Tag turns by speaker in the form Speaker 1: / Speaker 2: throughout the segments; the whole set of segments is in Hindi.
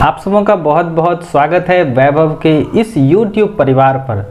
Speaker 1: आप सबों का बहुत बहुत स्वागत है वैभव के इस YouTube परिवार पर।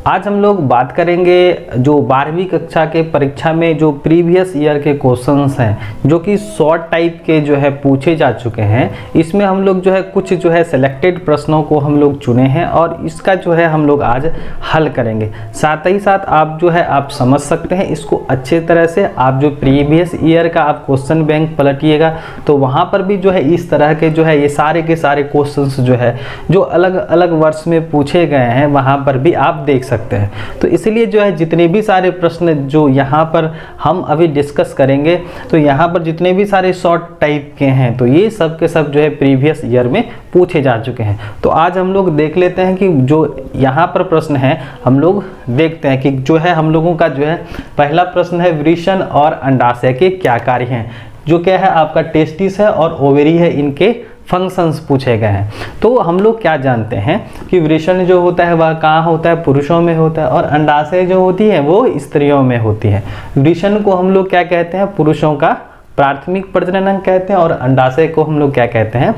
Speaker 1: आज हम लोग बात करेंगे जो 12वीं कक्षा के परीक्षा में जो प्रीवियस ईयर के क्वेश्चंस हैं जो कि शॉर्ट टाइप के जो है पूछे जा चुके हैं। इसमें हम लोग जो है कुछ जो है सिलेक्टेड प्रश्नों को हम लोग चुने हैं और इसका जो है हम लोग आज हल करेंगे। साथ ही साथ आप जो है आप समझ सकते हैं इसको अच्छे तरह से। आप जो प्रीवियस ईयर का आप क्वेश्चन बैंक पलटिएगा तो वहाँ पर भी जो है इस तरह के जो है ये सारे के सारे क्वेश्चंस जो है जो अलग अलग वर्ष में पूछे गए हैं वहाँ पर भी आप देख सकते हैं। तो इसलिए जो है जितने भी सारे प्रश्न जो यहाँ पर हम अभी डिस्कस करेंगे तो यहाँ पर जितने भी सारे शॉर्ट टाइप के हैं तो ये सब के सब जो है प्रीवियस ईयर में पूछे जा चुके हैं। तो आज हम लोग देख लेते हैं कि जो यहाँ पर प्रश्न है हम लोग देखते हैं कि जो है हम लोगों का जो है पहला प्रश्न है वृषण और अंडाशय के क्या कार्य हैं। जो क्या है आपका टेस्टिस है और ओवेरी है, इनके फंक्शंस पूछे गए हैं। तो हम लोग क्या जानते हैं कि वृषण जो होता है वह कहाँ होता है, पुरुषों में होता है, और अंडाशय जो होती है वो स्त्रियों में होती है। वृषण को हम लोग क्या कहते हैं, पुरुषों का प्राथमिक प्रजनन अंग कहते हैं, और अंडाशय को हम लोग क्या कहते हैं,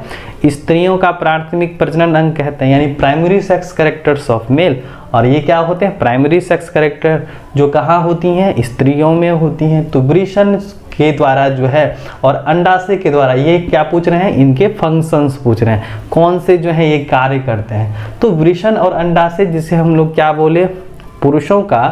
Speaker 1: स्त्रियों का प्राथमिक प्रजनन अंग कहते हैं, यानी primary sex characters of male. और ये क्या होते हैं, प्राइमरी सेक्स कैरेक्टर जो कहाँ होती हैं, स्त्रियों में होती हैं। तो वृषण के द्वारा जो है और अंडाशय के द्वारा ये क्या पूछ रहे हैं, इनके फंक्शंस पूछ रहे हैं, कौन से जो है ये कार्य करते हैं। तो वृषण और अंडाशय जिसे हम लोग क्या बोले, पुरुषों का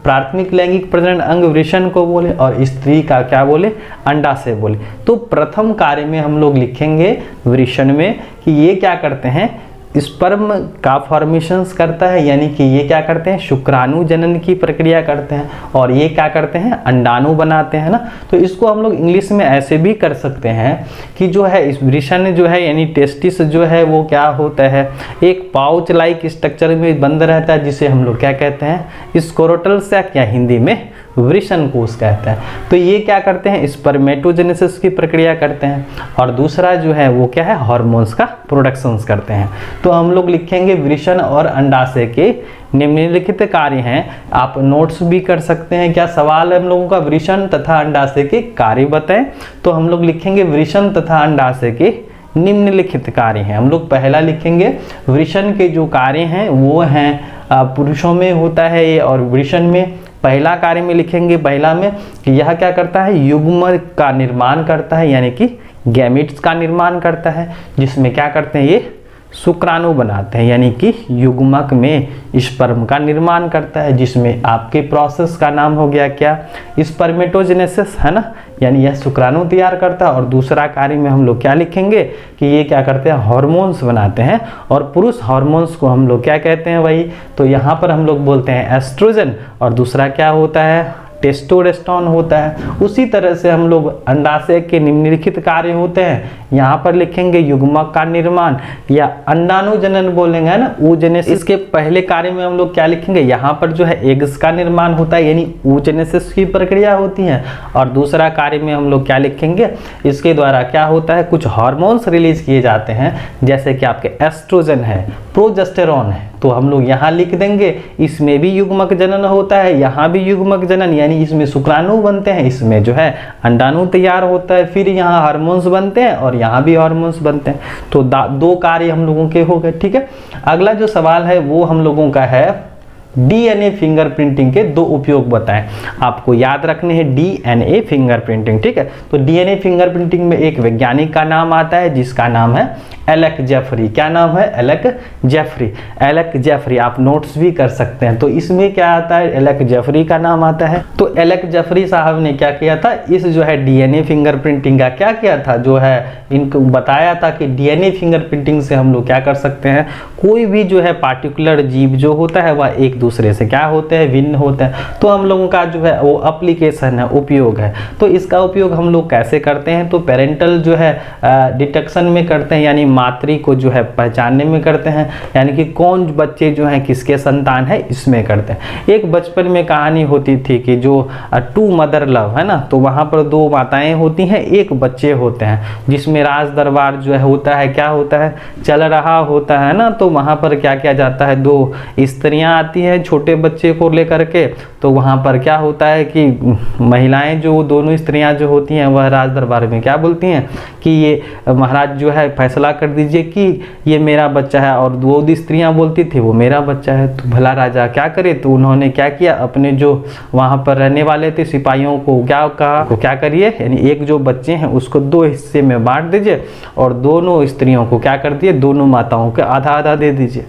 Speaker 1: प्राथमिक लैंगिक प्रजनन अंग वृषण को बोले और स्त्री का क्या बोले, अंडाशय बोले। तो प्रथम कार्य में हम लोग लिखेंगे वृषण में कि ये क्या करते हैं, स्पर्म का फॉर्मेशंस करता है, यानी कि ये क्या करते हैं, शुक्राणु जनन की प्रक्रिया करते हैं, और ये क्या करते हैं, अंडाणु बनाते हैं ना। तो इसको हम लोग इंग्लिश में ऐसे भी कर सकते हैं कि जो है इस वृषण जो है यानी टेस्टिस जो है वो क्या होता है, एक पाउच लाइक स्ट्रक्चर में बंद रहता है जिसे हम लोग क्या कहते हैं, स्क्रोटल सैक, या हिंदी में वृषण कोश कहते हैं। तो ये क्या करते हैं, स्पर्मेटोजेनेसिस की प्रक्रिया करते हैं, और दूसरा जो है वो क्या है, हार्मोन्स का प्रोडक्शंस करते हैं। तो हम लोग लिखेंगे वृषण और अंडाशय के निम्नलिखित कार्य हैं। आप नोट्स भी कर सकते हैं। क्या सवाल है हम लोगों का, वृषण तथा अंडाशय के कार्य बताएं। तो हम लोग लिखेंगे वृषण तथा अंडाशय के निम्नलिखित कार्य हैं। हम लोग पहला लिखेंगे वृषण के जो कार्य हैं वो हैं पुरुषों में होता है ये, और वृषण में पहला कार्य में लिखेंगे पहला में कि यह क्या करता है, युग्म का निर्माण करता है, यानी कि गैमेट्स का निर्माण करता है, जिसमें क्या करते हैं ये शुक्राणु बनाते हैं, यानी कि युग्मक में स्पर्म का निर्माण करता है, जिसमें आपके प्रोसेस का नाम हो गया क्या, स्पर्मेटोजेनेसिस है ना, यानी यह शुक्राणु तैयार करता है। और दूसरा कार्य में हम लोग क्या लिखेंगे कि ये क्या करते हैं, हार्मोन्स बनाते हैं, और पुरुष हार्मोन्स को हम लोग क्या कहते हैं वही, तो यहाँ पर हम लोग बोलते हैं एस्ट्रोजन, और दूसरा क्या होता है, टेस्टोस्टेरोन होता है। उसी तरह से हम लोग अंडाशय के निम्नलिखित कार्य होते हैं, यहाँ पर लिखेंगे युग्मक का निर्माण या अंडाणु जनन बोलेंगे है ना, oogenesis। इसके पहले कार्य में हम लोग क्या लिखेंगे, यहाँ पर जो है एग्स का निर्माण होता है, यानी oogenesis की प्रक्रिया होती है। और दूसरा कार्य में हम लोग क्या लिखेंगे, इसके द्वारा क्या होता है, कुछ हार्मोन्स रिलीज किए जाते हैं, जैसे कि आपके एस्ट्रोजन है, प्रोजेस्टेरॉन है। तो हम लोग यहाँ लिख देंगे इसमें भी युग्मक जनन होता है, यहाँ भी युग्मक जनन, यानी इसमें शुक्राणु बनते हैं, इसमें जो है अंडाणु तैयार होता है, फिर यहाँ हार्मोन्स बनते हैं और यहाँ भी हार्मोन्स बनते हैं। तो दो कार्य हम लोगों के हो गए। ठीक है, अगला जो सवाल है वो हम लोगों का है डीएनए फिंगरप्रिंटिंग के दो उपयोग बताएं। आपको याद रखने हैं डीएनए फिंगरप्रिंटिंग। ठीक है, तो डीएनए फिंगरप्रिंटिंग में एक वैज्ञानिक का नाम आता है जिसका नाम है एलेक जेफरी। क्या नाम है, एलेक जेफरी। एलेक जेफरी आप नोट्स भी कर सकते हैं। तो इसमें क्या आता है, एलेक जेफरी का नाम आता है। तो एलेक जेफरी साहब ने क्या किया था, इस जो है डीएनए फिंगरप्रिंटिंग का क्या किया था, जो है इनको बताया था कि डीएनए फिंगरप्रिंटिंग से हम लोग क्या कर सकते हैं, कोई भी जो है पार्टिकुलर जीव जो होता है वह एक दूसरे से क्या होते हैं, भिन्न होते हैं। तो हम लोगों का जो है वो एप्लीकेशन है, उपयोग है। तो इसका उपयोग हम लोग कैसे करते हैं, तो पेरेंटल जो है डिटेक्शन में करते हैं, यानी मातृ को जो है पहचानने में करते हैं, यानी कि कौन बच्चे जो हैं किसके संतान है इसमें करते हैं। एक बचपन में कहानी होती थी कि जो टू मदर लव है ना, तो वहाँ पर दो माताएं होती हैं, एक बच्चे होते हैं, जिसमें राज दरबार जो है होता है, क्या होता है, चल रहा होता है ना। तो वहाँ पर क्या किया जाता है, दो स्त्रियाँ आती है हैं छोटे बच्चे को लेकर के, तो वहाँ पर क्या होता है कि महिलाएं जो दोनों स्त्रियां जो होती हैं वह राज दरबार में क्या बोलती हैं कि ये महाराज जो है फैसला कर दीजिए कि ये मेरा बच्चा है, और वो स्त्रियां बोलती थी वो मेरा बच्चा है। तो भला राजा क्या करे, तो उन्होंने क्या किया, अपने जो वहाँ पर रहने वाले थे सिपाहियों को क्या कहा, तो क्या करिए, यानी एक जो बच्चे हैं उसको 2 हिस्से में बांट दीजिए और दोनों स्त्रियों को क्या कर दिए, दोनों माताओं को आधा आधा दे दीजिए।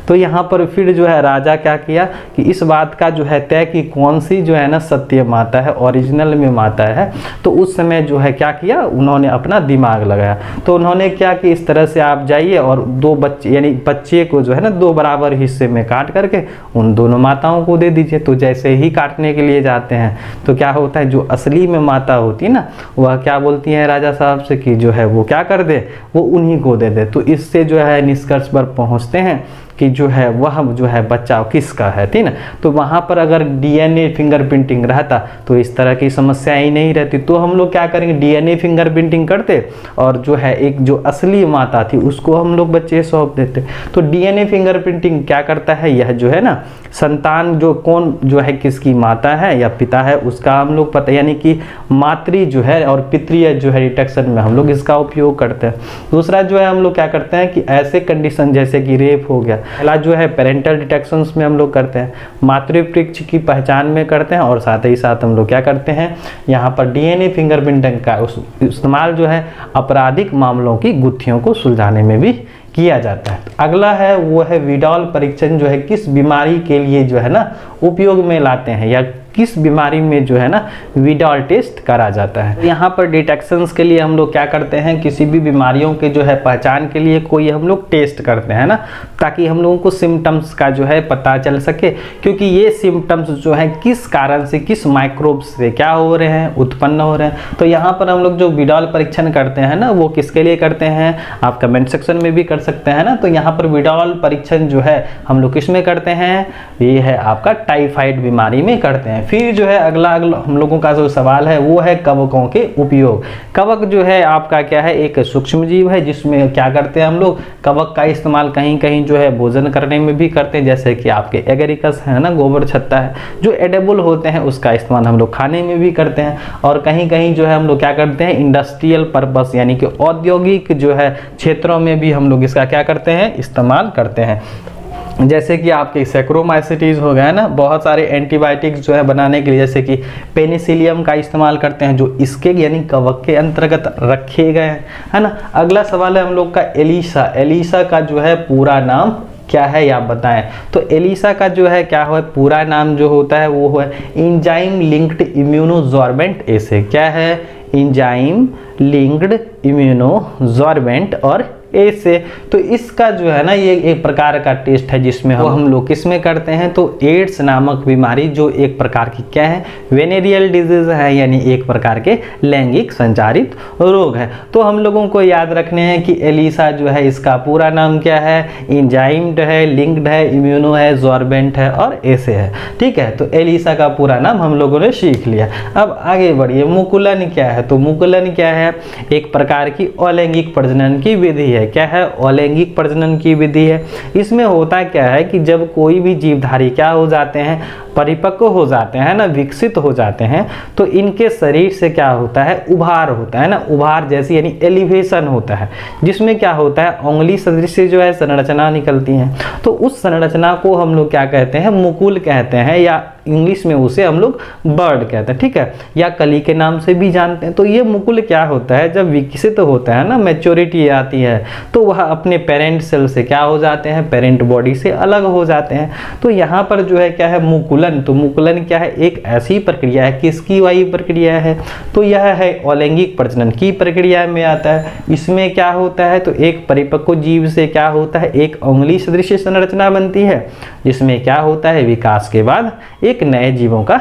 Speaker 1: तो यहाँ पर फिर जो है राजा क्या किया कि इस बात का जो है तय कि कौन सी जो है ना सत्य माता है, ओरिजिनल में माता है। तो उस समय जो है क्या किया, उन्होंने अपना दिमाग लगाया। तो उन्होंने क्या कि इस तरह से आप जाइए और 2 बच्चे यानी बच्चे को जो है ना 2 बराबर हिस्से में काट करके उन दोनों माताओं को दे दीजिए। तो जैसे ही काटने के लिए जाते हैं तो क्या होता है, जो असली में माता होती है ना वह क्या बोलती है राजा साहब से कि जो है वो क्या कर दे, वो उन्हीं को दे दे। तो इससे जो है निष्कर्ष पर पहुंचते हैं कि जो है वह जो है बच्चा किसका है, ठीक ना। तो वहाँ पर अगर डीएनए फिंगरप्रिंटिंग रहता तो इस तरह की समस्या ही नहीं रहती। तो हम लोग क्या करेंगे, डीएनए फिंगरप्रिंटिंग करते और जो है एक जो असली माता थी उसको हम लोग बच्चे सौंप देते। तो डीएनए फिंगरप्रिंटिंग क्या करता है, यह जो है ना संतान जो कौन जो है किसकी माता है या पिता है उसका हम लोग पता, यानी कि मातृ जो है और पितृय जो है डिटेक्शन में हम लोग इसका उपयोग करते हैं। दूसरा जो है हम लोग क्या करते हैं कि ऐसे कंडीशन जैसे कि रेप हो गया, पहला जो है पेरेंटल डिटेक्शंस में हम लोग करते हैं, मातृवृक्ष की पहचान में करते हैं, और साथ ही साथ हम लोग क्या करते हैं यहाँ पर डीएनए फिंगरप्रिंटिंग का इस्तेमाल जो है आपराधिक मामलों की गुत्थियों को सुलझाने में भी किया जाता है। अगला है वो है विडॉल परीक्षण, जो है किस बीमारी के लिए जो है ना उपयोग में लाते हैं या किस बीमारी में जो है ना विडॉल टेस्ट करा जाता है। यहाँ पर डिटेक्शंस के लिए हम लोग क्या करते हैं, किसी भी बीमारियों के जो है पहचान के लिए कोई हम लोग टेस्ट करते हैं ना, ताकि हम लोगों को सिम्टम्स का जो है पता चल सके, क्योंकि ये सिम्टम्स जो है किस कारण से किस माइक्रोब्स से क्या हो रहे हैं, उत्पन्न हो रहे हैं। तो यहाँ पर हम लोग जो विडॉल परीक्षण करते हैं ना वो किसके लिए करते हैं, आप कमेंट सेक्शन में भी कर सकते हैं ना। तो यहाँ पर विडॉल परीक्षण जो है हम लोग किस में करते हैं, ये है आपका टाइफाइड बीमारी में करते हैं। फिर जो है अगला हम लोगों का जो सवाल है वो है कवकों के उपयोग। कवक जो है आपका क्या है, एक सूक्ष्म जीव है जिसमें क्या करते हैं हम लोग कवक का इस्तेमाल कहीं कहीं जो है भोजन करने में भी करते हैं, जैसे कि आपके एगेरिकस है ना, गोबर छत्ता है जो एडेबल होते हैं उसका इस्तेमाल हम लोग खाने में भी करते हैं, और कहीं कहीं जो है हम लोग क्या करते हैं इंडस्ट्रियल पर्पस यानी कि औद्योगिक जो है क्षेत्रों में भी हम लोग इसका क्या करते हैं इस्तेमाल करते हैं। जैसे कि आपके सैक्रोमाइसिटीज हो गया ना, बहुत सारे एंटीबायोटिक्स जो है बनाने के लिए, जैसे कि पेनिसिलियम का इस्तेमाल करते हैं जो इसके यानी कवक के अंतर्गत रखे गए हैं, है ना। अगला सवाल है हम लोग का एलिसा। एलिसा का जो है पूरा नाम क्या है या बताएं। तो एलिसा का जो है क्या है पूरा नाम जो होता है वो है एंजाइम लिंक्ड इम्यूनोसॉर्बेंट एसे। क्या है, एंजाइम लिंक्ड इम्यूनोसॉर्बेंट और ए से। तो इसका जो है ना ये एक प्रकार का टेस्ट है जिसमें हम लोग किसमें करते हैं, तो एड्स नामक बीमारी जो एक प्रकार की क्या है वेनेरियल डिजीज है, यानी एक प्रकार के लैंगिक संचारित रोग है। तो हम लोगों को याद रखने हैं कि एलिसा जो है इसका पूरा नाम क्या है, एंजाइम्ड है, लिंक्ड है, इम्यूनो है, सॉर्बेंट है और ऐसे है, ठीक है। तो एलिसा का पूरा नाम हम लोगों ने सीख लिया। अब आगे बढ़िए, मुकुलन क्या है। तो मुकुलन क्या है, एक प्रकार की अलैंगिक प्रजनन की विधि है। क्या है, अलैंगिक प्रजनन की विधि है। इसमें होता क्या है कि जब कोई भी जीवधारी क्या हो जाते हैं, परिपक्व हो जाते हैं ना, विकसित हो जाते हैं, तो इनके शरीर से क्या होता है, उभार होता है ना, उभार जैसी यानी एलिवेशन होता है, जिसमें क्या होता है उंगली सदृश जो है संरचना निकलती है। तो उस संरचना को हम लोग क्या कहते हैं, मुकुल कहते हैं, या इंग्लिश में उसे हम लोग बर्ड कहते हैं, ठीक है, या कली के नाम से भी जानते हैं। तो ये मुकुल क्या होता है, जब विकसित होता है ना, मैच्योरिटी आती है, तो वह अपने पेरेंट सेल से क्या हो जाते हैं, पेरेंट बॉडी से अलग हो जाते हैं। तो यहाँ पर जो है क्या है मुकुलन। तो मुकुलन क्या है, एक ऐसी प्रक्रिया है, किसकी वाही प्रक्रिया है, तो यह है अलैंगिक प्रजनन की प्रक्रिया में आता है। इसमें क्या होता है, तो एक परिपक्व जीव से क्या होता है, एक उंगली सदृश संरचना बनती है, जिसमें क्या होता है विकास के बाद एक नए जीवों का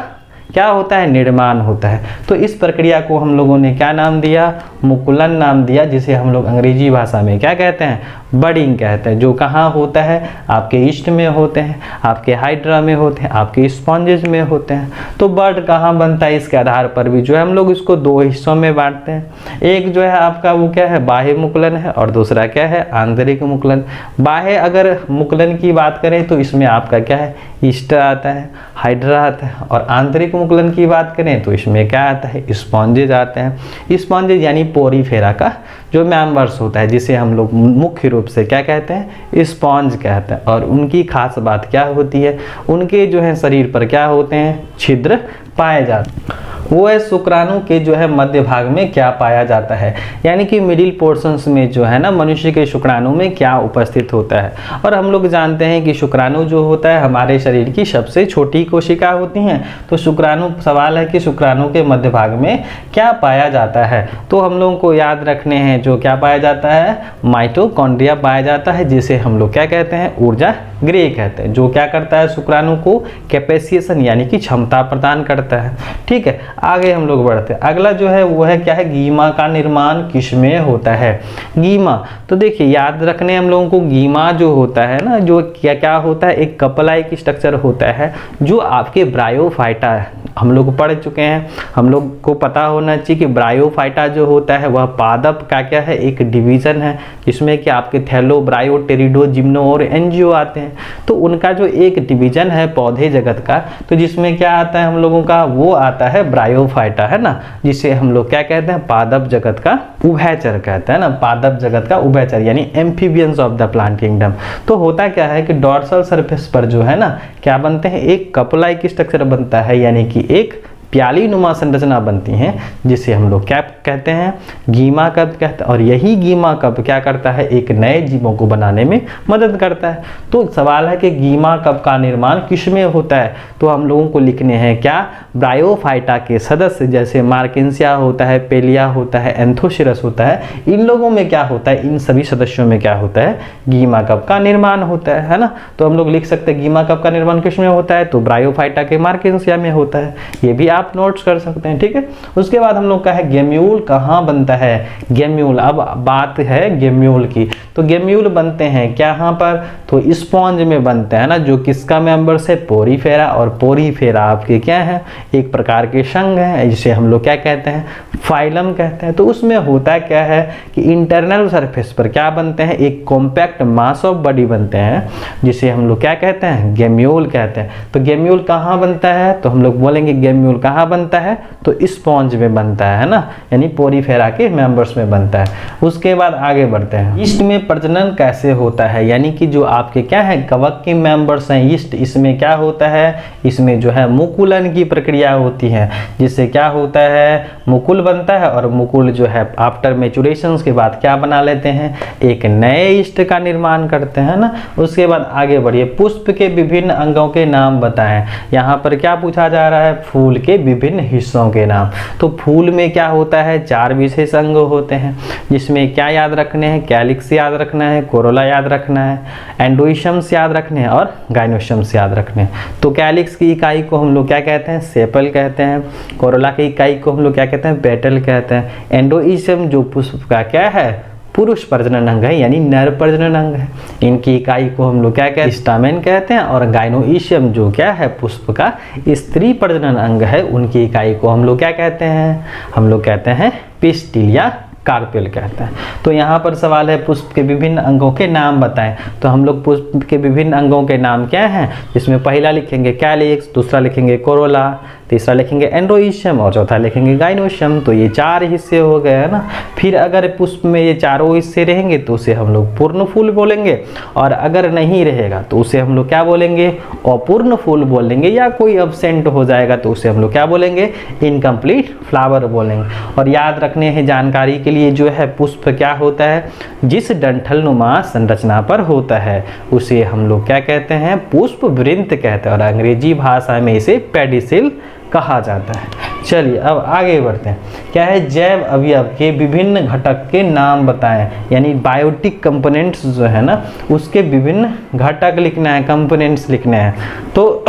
Speaker 1: क्या होता है, निर्माण होता है। तो इस प्रक्रिया को हम लोगों ने क्या नाम दिया, मुकुलन नाम दिया, जिसे हम लोग अंग्रेजी भाषा में क्या कहते हैं, बडिंग कहते हैं। जो कहाँ होता है, आपके ईस्ट में होते हैं, आपके हाइड्रा में होते हैं, आपके स्पॉन्जेस में होते हैं। तो बड कहाँ बनता है, इसके आधार पर भी जो है हम लोग इसको दो हिस्सों में बांटते हैं। एक जो है आपका वो क्या है, बाह्य मुकुलन है, और दूसरा क्या है, आंतरिक मुकुलन। बाह्य अगर मुकुलन की बात करें तो इसमें आपका क्या है, ईस्ट आता है, हाइड्रा आता है। और आंतरिक मुकुलन की बात करें तो इसमें क्या आता है, स्पॉन्जेज आते हैं। स्पॉन्जेज यानी पोरीफेरा का जो मेंबर्स होता है, जिसे हम लोग मुख्य रूप से क्या कहते हैं, स्पॉन्ज कहते हैं। और उनकी खास बात क्या होती है, उनके जो है शरीर पर क्या होते हैं, छिद्र पाए जाते हैं। वो है शुक्राणु के जो है मध्य भाग में क्या पाया जाता है, यानी कि मिडिल पोर्शंस में जो है ना मनुष्य के शुक्राणु में क्या उपस्थित होता है। और हम लोग जानते हैं कि शुक्राणु जो होता है हमारे शरीर की सबसे छोटी कोशिका होती हैं। तो शुक्राणु, सवाल है कि शुक्राणु के मध्य भाग में क्या पाया जाता है। तो हम लोगों को याद रखने हैं, जो क्या पाया जाता है, माइटोकॉन्ड्रिया पाया जाता है, जिसे हम लोग क्या कहते हैं, ऊर्जा गृह कहते हैं। जो क्या करता है, शुक्राणु को कैपेसिएशन यानी कि क्षमता प्रदान करता है। ठीक है, आगे हम लोग बढ़ते हैं। अगला जो है वो है क्या है, गीमा का निर्माण किसमें होता है। गीमा, तो देखिए याद रखने हम लोगों को, गीमा जो होता है ना, जो क्या क्या होता है, एक कपलाई की स्ट्रक्चर होता है, जो आपके ब्रायोफाइटा है, हम लोग पढ़ चुके हैं। हम लोग को पता होना चाहिए कि ब्रायोफाइटा जो होता है वह पादप का क्या है, एक डिवीजन है, जिसमें कि आपके थैलो, ब्रायो, टेरिडो, जिम्नो और एंजियो आते हैं। तो उनका जो एक डिवीजन है पौधे जगत का, तो जिसमें क्या आता है हम लोगों का, वो आता है ब्रायोफाइटा, है ना, जिसे हम लोग क्या कहते हैं, पादप जगत का उभयचर कहते हैं ना, पादप जगत का उभयचर यानी amphibians of the plant kingdom. तो होता क्या है कि डॉर्सल सरफेस पर जो है ना क्या बनते हैं, एक कपलाई की स्ट्रक्चर बनता है, यानी कि एक प्याली नुमा संरचना बनती हैं, जिसे हम लोग क्या कहते हैं, गीमा कप कहते हैं। और यही गीमा कप क्या करता है, एक नए जीवों को बनाने में मदद करता है। तो सवाल है कि गीमा कप का निर्माण किसमें होता है, तो हम लोगों को लिखने हैं क्या, ब्रायोफाइटा के सदस्य जैसे मार्केंसिया होता है, पेलिया होता है, एंथोसिरस होता है, इन लोगों में क्या होता है, इन सभी सदस्यों में क्या होता है, गीमा कप का निर्माण होता है ना। तो हम लोग लिख सकते हैं गीमा कप का निर्माण किसमें होता है, तो ब्रायोफाइटा के मार्केंसिया में होता है। ये भी आप नोट्स कर सकते हैं। ठीक है, उसके बाद हम लोग का है गेम्यूल कहाँ बनता है। गेम्यूल, अब बात है गेम्यूल की, तो गेम्यूल बनते हैं क्या, यहाँ पर तो स्पॉन्ज में बनते हैं ना, जो किसका मेंबर्स है, पोरीफेरा। और पोरीफेरा आपके क्या है, एक प्रकार के संघ है, जिसे हम लोग क्या कहते हैं, फाइलम कहते हैं। तो उसमें होता क्या है कि इंटरनल सरफेस पर क्या बनते हैं, एक कॉम्पैक्ट मास ऑफ बॉडी बनते हैं, जिसे हम लोग क्या कहते हैं, गेम्यूल कहते हैं। तो गेम्यूल कहाँ बनता है, तो हम लोग बोलेंगे गेम्यूल कहाँ बनता है, तो स्पॉन्ज में बनता है ना, यानी पोरीफेरा के मेंबर्स में बनता है। उसके बाद आगे बढ़ते हैं, ईस्ट में प्रजनन कैसे होता है, यानी कि जो आपके क्या है, कवक के मेंबर्स हैं ईस्ट, इसमें क्या होता है, इसमें जो है मुकुलन की प्रक्रिया होती है, जिससे क्या होता है, मुकुल बनता है। और मुकुल जो है आफ्टर मैचुरेशन के बाद क्या बना लेते हैं, एक नए ईस्ट का निर्माण करते हैं ना। उसके बाद आगे बढ़िए, पुष्प के विभिन्न अंगों के नाम बताएं। यहाँ पर क्या पूछा जा रहा है, फूल के विभिन्न हिस्सों के नाम। तो फूल में क्या होता है, 4 विशेष अंग होते हैं, जिसमें क्या याद रखने हैं, कैलिक्स याद रखना है, कोरोला याद रखना है, एंडोइशम्स याद रखने हैं और गाइनोशम्स याद रखने हैं। तो कैलिक्स की इकाई को हम लोग क्या कहते हैं, सेपल कहते हैं। कोरोला की इकाई को हम लोग क्या कहते हैं, पेटल कहते हैं। एंडोइशम जो पुष्प का क्या है, पुरुष प्रजनन अंग है, यानी नर प्रजनन अंग है। इनकी इकाई को हम लोग क्या कहते हैं, स्टामेन कहते हैं। और गाइनोइशियम जो क्या है, पुष्प का स्त्री प्रजनन अंग है, उनकी इकाई को हम लोग क्या कहते हैं, हम लोग कहते हैं पिस्टिल या कार्पेल कहते हैं। तो यहाँ पर सवाल है पुष्प के विभिन्न अंगों के नाम बताएं। तो हम लोग पुष्प के विभिन्न अंगों के नाम क्या हैं, जिसमें पहला लिखेंगे कैलिक्स, दूसरा लिखेंगे कोरोला, तीसरा लिखेंगे एंड्रोइशियम और चौथा लिखेंगे गाइनोशियम। तो ये 4 हिस्से हो गए है ना। फिर अगर पुष्प में ये चारों हिस्से रहेंगे तो उसे हम लोग पूर्ण फूल बोलेंगे, और अगर नहीं रहेगा तो उसे हम लोग क्या बोलेंगे, अपूर्ण फूल बोलेंगे, या कोई अब्सेंट हो जाएगा तो उसे हम लोग क्या बोलेंगे, इनकम्प्लीट फ्लावर बोलेंगे। और याद रखने हैं जानकारी के लिए, जो है पुष्प क्या होता है, जिस डंठल नुमा संरचना पर होता है उसे हम लोग क्या कहते हैं, पुष्प वृंत कहते हैं, और अंग्रेजी भाषा में इसे पेडिसिल कहा जाता है। चलिए अब आगे बढ़ते हैं, क्या है, जैव अवयव के विभिन्न घटक के नाम बताएं। यानी बायोटिक कंपोनेंट्स जो है ना, उसके विभिन्न घटक लिखना है, कंपोनेंट्स लिखने हैं। तो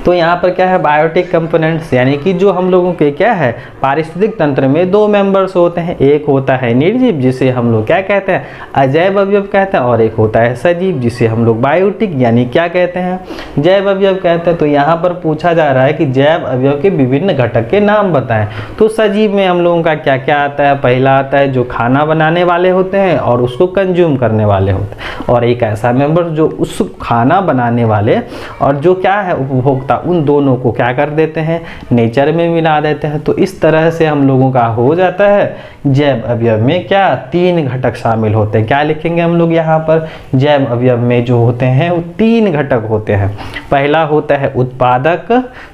Speaker 1: तो यहाँ पर क्या है, बायोटिक कंपोनेंट्स, यानी कि जो हम लोगों के क्या है पारिस्थितिक तंत्र में दो मेंबर्स होते हैं, एक होता है निर्जीव जिसे हम लोग क्या कहते हैं अजैव अवयव कहते हैं, और एक होता है सजीव जिसे हम लोग बायोटिक यानी क्या कहते हैं जैव अवयव कहते हैं। तो यहाँ पर पूछा जा रहा है कि जैव अवयव के विभिन्न घटक के नाम बताएं। तो सजीव में हम लोगों का क्या क्या आता है, पहला आता है जो खाना बनाने वाले होते हैं और उसको कंज्यूम करने वाले होते हैं, और एक ऐसा मेंबर जो उस खाना बनाने वाले और जो क्या है उपभोक्ता, उन दोनों को क्या कर देते हैं नेचर में मिला देते हैं। तो इस तरह से हम लोगों का हो जाता है जैव अवयव में क्या 3 घटक शामिल होते हैं। क्या लिखेंगे हम लोग यहाँ पर, जैव अवयव में जो होते हैं वो 3 घटक होते हैं। पहला होता है उत्पादक,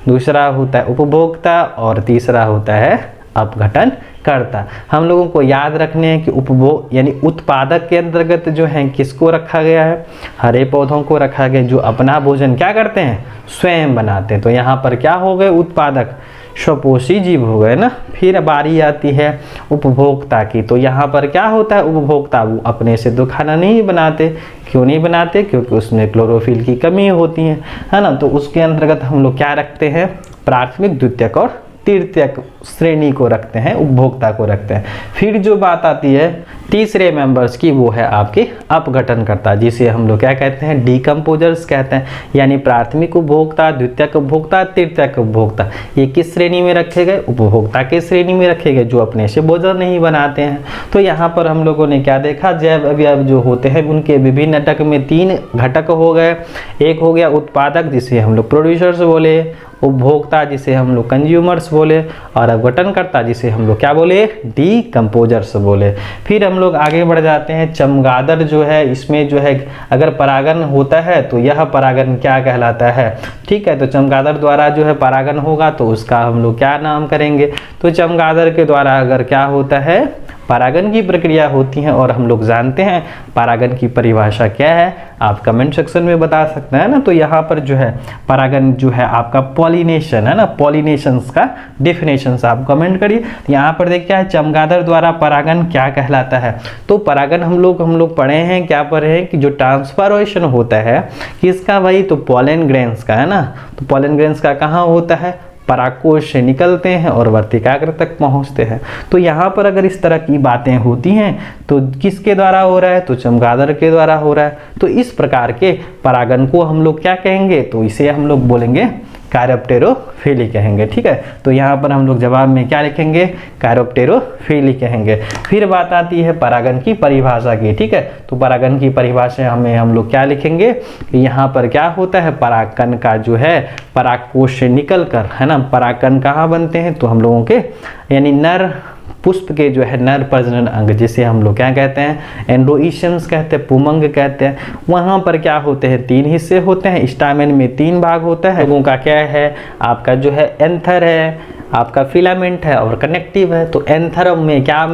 Speaker 1: दूसरा होता है उपभोक्ता और तीसरा होता है अपघटन करता। हम लोगों को याद रखने हैं कि उपभोग यानी उत्पादक के अंतर्गत जो है किसको रखा गया है, हरे पौधों को रखा गया जो अपना भोजन क्या करते हैं स्वयं बनाते हैं। तो यहाँ पर क्या हो गए उत्पादक स्वपोषी जीव हो गए ना। फिर बारी आती है उपभोक्ता की। तो यहाँ पर क्या होता है उपभोक्ता, वो अपने से तो खाना नहीं बनाते। क्यों नहीं बनाते, क्योंकि उसमें क्लोरोफिल की कमी होती है ना। तो उसके अंतर्गत हम लोग क्या रखते हैं प्राथमिक, द्वितीयक और तृतीयक श्रेणी को रखते हैं, उपभोक्ता को रखते हैं। फिर जो बात आती है तीसरे मेंबर्स की, वो है आपके अपघटनकर्ता जिसे हम लोग क्या कहते हैं डिकम्पोजर्स कहते हैं। यानी प्राथमिक उपभोक्ता, द्वितीयक उपभोक्ता, तृतीयक उपभोक्ता, ये किस श्रेणी में रखे गए, उपभोक्ता के श्रेणी में रखे गए जो अपने से भोजन नहीं बनाते हैं। तो यहाँ पर हम लोगों ने क्या देखा, जैव अवयव जो होते हैं उनके विभिन्न घटक में 3 घटक हो गए। एक हो गया उत्पादक जिसे हम लोग प्रोड्यूसर्स बोले, उपभोक्ता जिसे हम लोग कंज्यूमर्स बोले, और अपघटनकर्ता जिसे हम लोग क्या बोले डीकम्पोजर्स बोले। फिर हम लोग आगे बढ़ जाते हैं चमगादड़ जो है, इसमें जो है अगर परागन होता है तो यह परागन क्या कहलाता है, ठीक है। तो चमगादड़ द्वारा जो है परागन होगा तो उसका हम लोग क्या नाम करेंगे। तो चमगादड़ के द्वारा अगर क्या होता है परागन की प्रक्रिया होती है, और हम लोग जानते हैं परागन की परिभाषा क्या है, आप कमेंट सेक्शन में बता सकते हैं ना। तो यहाँ पर जो है परागन जो है आपका पॉलिनेशन है ना, पॉलिनेशंस का डेफिनेशंस आप कमेंट करिए। यहाँ पर देखिए है चमगादड़ द्वारा परागन क्या कहलाता है। तो परागन हम लोग पढ़े हैं, क्या पढ़े हैं कि जो ट्रांसफॉर्मेशन होता है किसका भाई, तो पॉलन ग्रेन्स का है ना। तो पॉलन ग्रेन्स का कहाँ होता है, परागकोश से निकलते हैं और वर्तिकाग्र तक पहुंचते हैं। तो यहाँ पर अगर इस तरह की बातें होती हैं तो किसके द्वारा हो रहा है, तो चमगादड़ के द्वारा हो रहा है। तो इस प्रकार के परागन को हम लोग क्या कहेंगे, तो इसे हम लोग बोलेंगे कायरोप्टेरोफिली कहेंगे, ठीक है। तो यहाँ पर हम लोग जवाब में क्या लिखेंगे, कायरोप्टेरोफिली कहेंगे। फिर बात आती है परागन की परिभाषा की, ठीक है। तो परागन की परिभाषा हमें हम लोग क्या लिखेंगे कि यहाँ पर क्या होता है परागकण का जो है परागकोश से निकल कर है ना, परागकण कहाँ बनते हैं, तो हम लोगों के यानी नर पुष्प के जो है नर प्रजनन अंग जिसे हम लोग क्या कहते हैं एंड्रोइशंस कहते हैं, पुमंग कहते हैं। वहाँ पर क्या होते हैं 3 हिस्से होते हैं, स्टामेन में 3 भाग होता है। लोगों का क्या है आपका जो है एंथर है, आपका फिलामेंट है और कनेक्टिव है। तो एंथर में क्या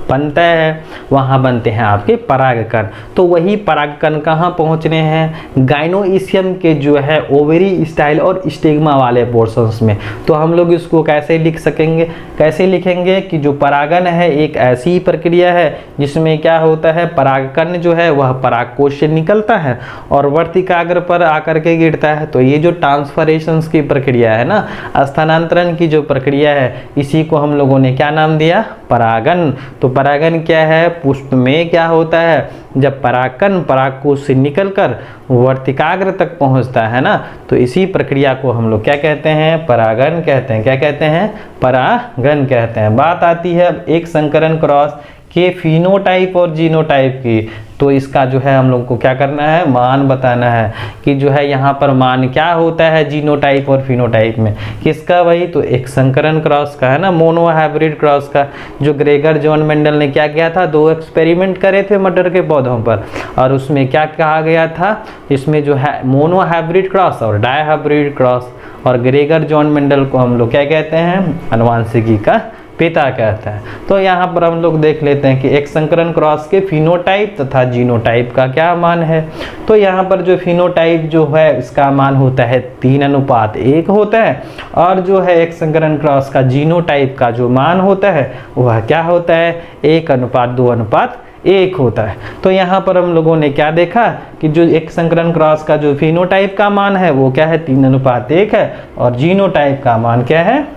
Speaker 1: बनता है, वहाँ बनते हैं आपके परागकण। तो वही परागकण कहाँ पहुँचने हैं, गाइनोइशियम के जो है ओवरी स्टाइल और स्टिग्मा वाले पोर्शंस में। तो हम लोग इसको कैसे लिख सकेंगे, कैसे लिखेंगे कि जो परागन है एक ऐसी प्रक्रिया है जिसमें क्या होता है परागकण जो है वह परागकोश से निकलता है और वर्तिकाग्र पर आकर के गिरता है। तो ये जो ट्रांसफरेशंस की प्रक्रिया है ना, स्थानांतरण की जो प्रक्रिया है, इसी को हम लोगों ने क्या नाम दिया परागन। तो परागन क्या है, पुष्प में क्या होता है जब परागकण परागकोश से निकलकर वर्तिकाग्र तक पहुंचता है ना, तो इसी प्रक्रिया को हम लोग क्या कहते हैं परागन कहते हैं। क्या कहते हैं परागन कहते हैं। बात आती है अब एक संकरण क्रॉस के फिनोटाइप और जीनोटाइप की। तो इसका जो है हम लोग को क्या करना है मान बताना है कि जो है यहाँ पर मान क्या होता है जीनोटाइप और फिनोटाइप में, किसका भाई, तो एक संकरण क्रॉस का है ना, मोनो हाइब्रिड क्रॉस का। जो ग्रेगर जॉन मेंडल ने क्या किया था, 2 एक्सपेरिमेंट करे थे मटर के पौधों पर, और उसमें क्या कहा गया था, इसमें जो है मोनो हाइब्रिड क्रॉस और डाई हाइब्रिड क्रॉस। और ग्रेगर जॉन मेंडल को हम लोग क्या कहते हैं आनुवांशिकी का पिता कहता है। तो यहाँ पर हम लोग देख लेते हैं कि एक संकरण क्रॉस के फिनोटाइप तथा जीनोटाइप का क्या मान है। तो यहाँ पर जो फिनोटाइप जो है इसका मान होता है 3:1 होता है, और जो है एक संकरण क्रॉस का जीनोटाइप का जो मान होता है वह क्या होता है 1:2:1 एक होता है। तो यहाँ पर हम लोगों ने क्या देखा कि जो एक संकरण क्रॉस का जो फिनोटाइप का मान है वो क्या है 3:1 है, और जीनोटाइप का मान क्या है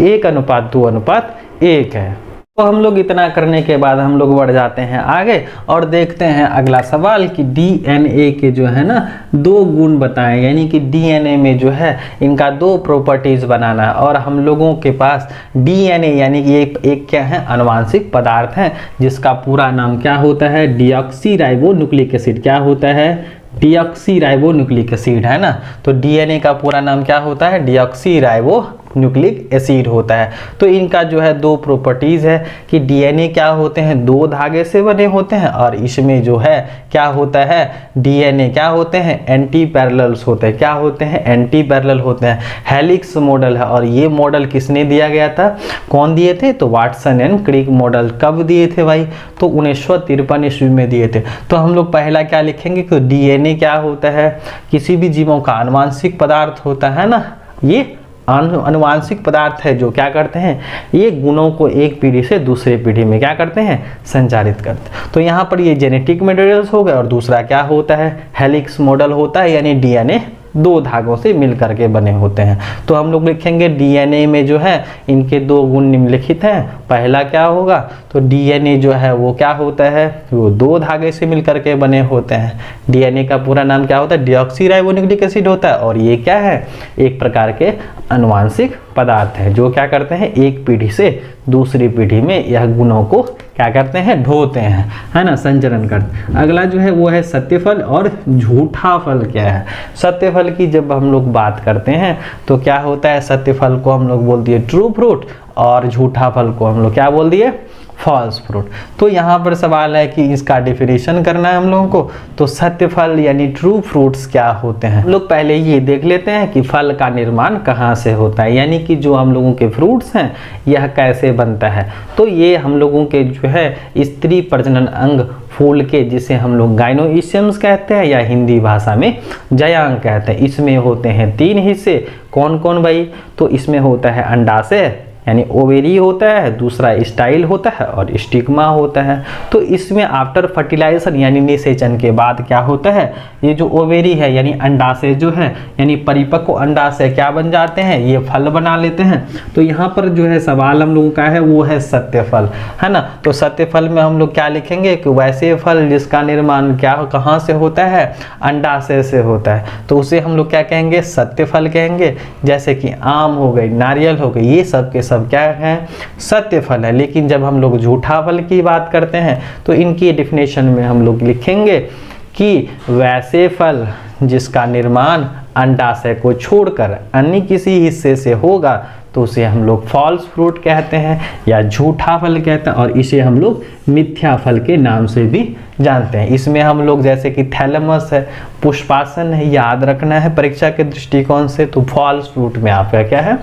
Speaker 1: 1:2:1 है। तो हम लोग इतना करने के बाद हम लोग बढ़ जाते हैं आगे और देखते हैं अगला सवाल कि डीएनए के जो है ना 2 गुण बताएं, यानी कि डीएनए में जो है इनका 2 प्रॉपर्टीज बनाना है। और हम लोगों के पास डीएनए यानी कि एक क्या है आनुवांशिक पदार्थ है जिसका पूरा नाम क्या होता है डीऑक्सीराइबोन्यूक्लिक एसिड। क्या होता है डीऑक्सीराइबोन्यूक्लिक एसिड, है ना। तो डीएनए का पूरा नाम क्या होता है डीऑक्सीराइबोन्यूक्लिक एसिड होता है। तो इनका जो है 2 प्रॉपर्टीज है कि डीएनए क्या होते हैं 2 धागे से बने होते हैं, और इसमें जो है क्या होता है डीएनए क्या होते हैं एंटी पैरेलल्स होते हैं। क्या होते हैं एंटी पैरेलल होते हैं। हेलिक्स मॉडल है, और ये मॉडल किसने दिया गया था, कौन दिए थे, तो वाटसन एंड क्रिक मॉडल। कब दिए थे भाई, तो 1953 ईस्वी में दिए थे। तो हम लोग पहला क्या लिखेंगे कि डीएनए क्या होता है, किसी भी जीवों का आनुवांशिक पदार्थ होता है ना, ये आनुवांशिक पदार्थ है जो क्या करते हैं ये गुणों को एक पीढ़ी से दूसरे पीढ़ी में क्या करते हैं संचारित करते हैं। तो यहाँ पर ये जेनेटिक मटेरियल्स हो गए, और दूसरा क्या होता है हेलिक्स मॉडल होता है, यानी डीएनए 2 धागों से मिल करके बने होते हैं। तो हम लोग लिखेंगे डीएनए में जो है इनके 2 गुण निम्नलिखित हैं। पहला क्या होगा, तो डीएनए जो है वो क्या होता है वो 2 धागे से मिल करके बने होते हैं। डीएनए का पूरा नाम क्या होता है डीऑक्सीराइबोन्यूक्लिक एसिड होता है, और ये क्या है एक प्रकार के आनुवांशिक पदार्थ है जो क्या करते हैं एक पीढ़ी से दूसरी पीढ़ी में यह गुणों को क्या करते हैं ढोते हैं, है ना, संचरण करते हैं। अगला जो है वो है सत्य फल और झूठा फल। क्या है सत्य फल की जब हम लोग बात करते हैं तो क्या होता है सत्य फल को हम लोग बोल दिए ट्रू फ्रूट, और झूठा फल को हम लोग क्या बोल दिए फॉल्स फ्रूट। तो यहाँ पर सवाल है कि इसका डेफिनेशन करना है हम लोगों को। तो सत्य फल यानी ट्रू फ्रूट्स क्या होते हैं, हम लोग पहले ये देख लेते हैं कि फल का निर्माण कहाँ से होता है, यानी कि जो हम लोगों के फ्रूट्स हैं यह कैसे बनता है। तो ये हम लोगों के जो है स्त्री प्रजनन अंग फूल के, जिसे हम लोग गाइनोइशियम्स कहते हैं या हिंदी भाषा में जयांग कहते हैं, इसमें होते हैं 3 हिस्से। कौन कौन भाई, तो इसमें होता है अंडाशय यानी ओवेरी होता है, दूसरा स्टाइल होता है और स्टिग्मा होता है। तो इसमें आफ्टर फर्टिलाइजेशन यानी निषेचन के बाद क्या होता है ये जो ओवेरी है यानी अंडाशय जो है यानी परिपक्व अंडाशय क्या बन जाते हैं ये फल बना लेते हैं। तो यहाँ पर जो है सवाल हम लोगों का है वो है सत्य फल, है ना। तो सत्य फल में हम लोग क्या लिखेंगे कि वैसे फल जिसका निर्माण क्या कहाँ से होता है अंडाशय से होता है, तो उसे हम लोग क्या कहेंगे सत्य फल कहेंगे। जैसे कि आम हो गई, नारियल हो गई, ये सब के सब क्या है सत्य फल है। लेकिन जब हम लोग झूठा फल की बात करते हैं तो इनकी डेफिनेशन में हम लोग लिखेंगे कि वैसे फल जिसका निर्माण अंडाशय को छोड़कर अन्य किसी हिस्से से होगा तो उसे हम लोग फॉल्स फ्रूट कहते हैं या झूठा फल कहते हैं, और इसे हम लोग मिथ्या फल के नाम से भी जानते हैं। इसमें हम लोग जैसे कि थैलेमस है, पुष्पासन है, याद रखना है परीक्षा के दृष्टिकोण से। तो फॉल्स फ्रूट में आपका क्या है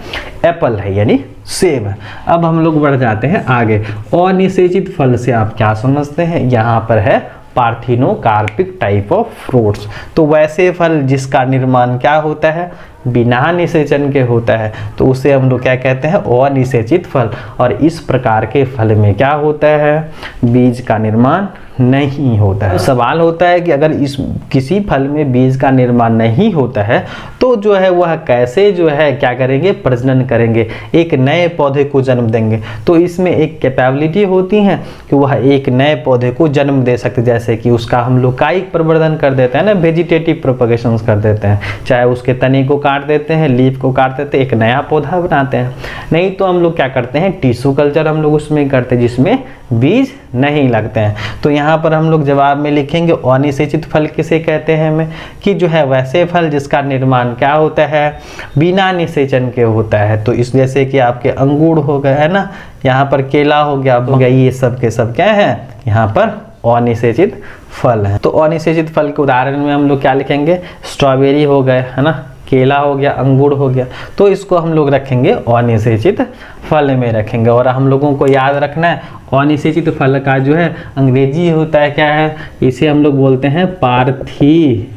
Speaker 1: एप्पल है यानी सेब है। अब हम लोग बढ़ जाते हैं आगे। अनिषेचित फल से आप क्या समझते हैं, यहाँ पर है पार्थिनोकार्पिक टाइप ऑफ फ्रूट्स। तो वैसे फल जिसका निर्माण क्या होता है बिना निषेचन के होता है तो उसे हम लोग क्या कहते हैं अनिषेचित फल। और इस प्रकार के फल में क्या होता है बीज का निर्माण नहीं होता है। तो सवाल होता है कि अगर इस किसी फल में बीज का निर्माण नहीं होता है तो जो है वह कैसे जो है क्या करेंगे प्रजनन करेंगे, एक नए पौधे को जन्म देंगे। तो इसमें एक कैपेबिलिटी होती है कि वह एक नए पौधे को जन्म दे सकते, जैसे कि उसका हम लोग कायिक प्रवर्धन कर देते हैं ना, वेजिटेटिव प्रोपगेशन कर देते हैं, चाहे उसके तने को काट देते हैं, लीफ को काट देते हैं, एक नया पौधा बनाते हैं। नहीं तो हम लोग क्या करते हैं टिश्यू कल्चर हम लोग उसमें करते हैं जिसमें बीज नहीं लगते हैं। तो यहाँ पर हम लोग जवाब में लिखेंगे अनिषेचित फल किसे कहते हैं हमें कि जो है वैसे फल जिसका निर्माण क्या होता है बिना निषेचन के होता है। तो इस जैसे कि आपके अंगूर हो गए है ना, यहाँ पर केला हो गया, ये सब के सब क्या है यहाँ पर अनिषेचित फल है। तो अनिषेचित फल के उदाहरण में हम लोग क्या लिखेंगे स्ट्रॉबेरी हो गए है ना, केला हो गया, अंगूर हो गया। तो इसको हम लोग रखेंगे अनिषेचित फल में रखेंगे। और हम लोगों को याद रखना है अनिषेचित फल का जो है अंग्रेजी होता है क्या है, इसे हम लोग बोलते हैं पार्थिनोकार्पिक।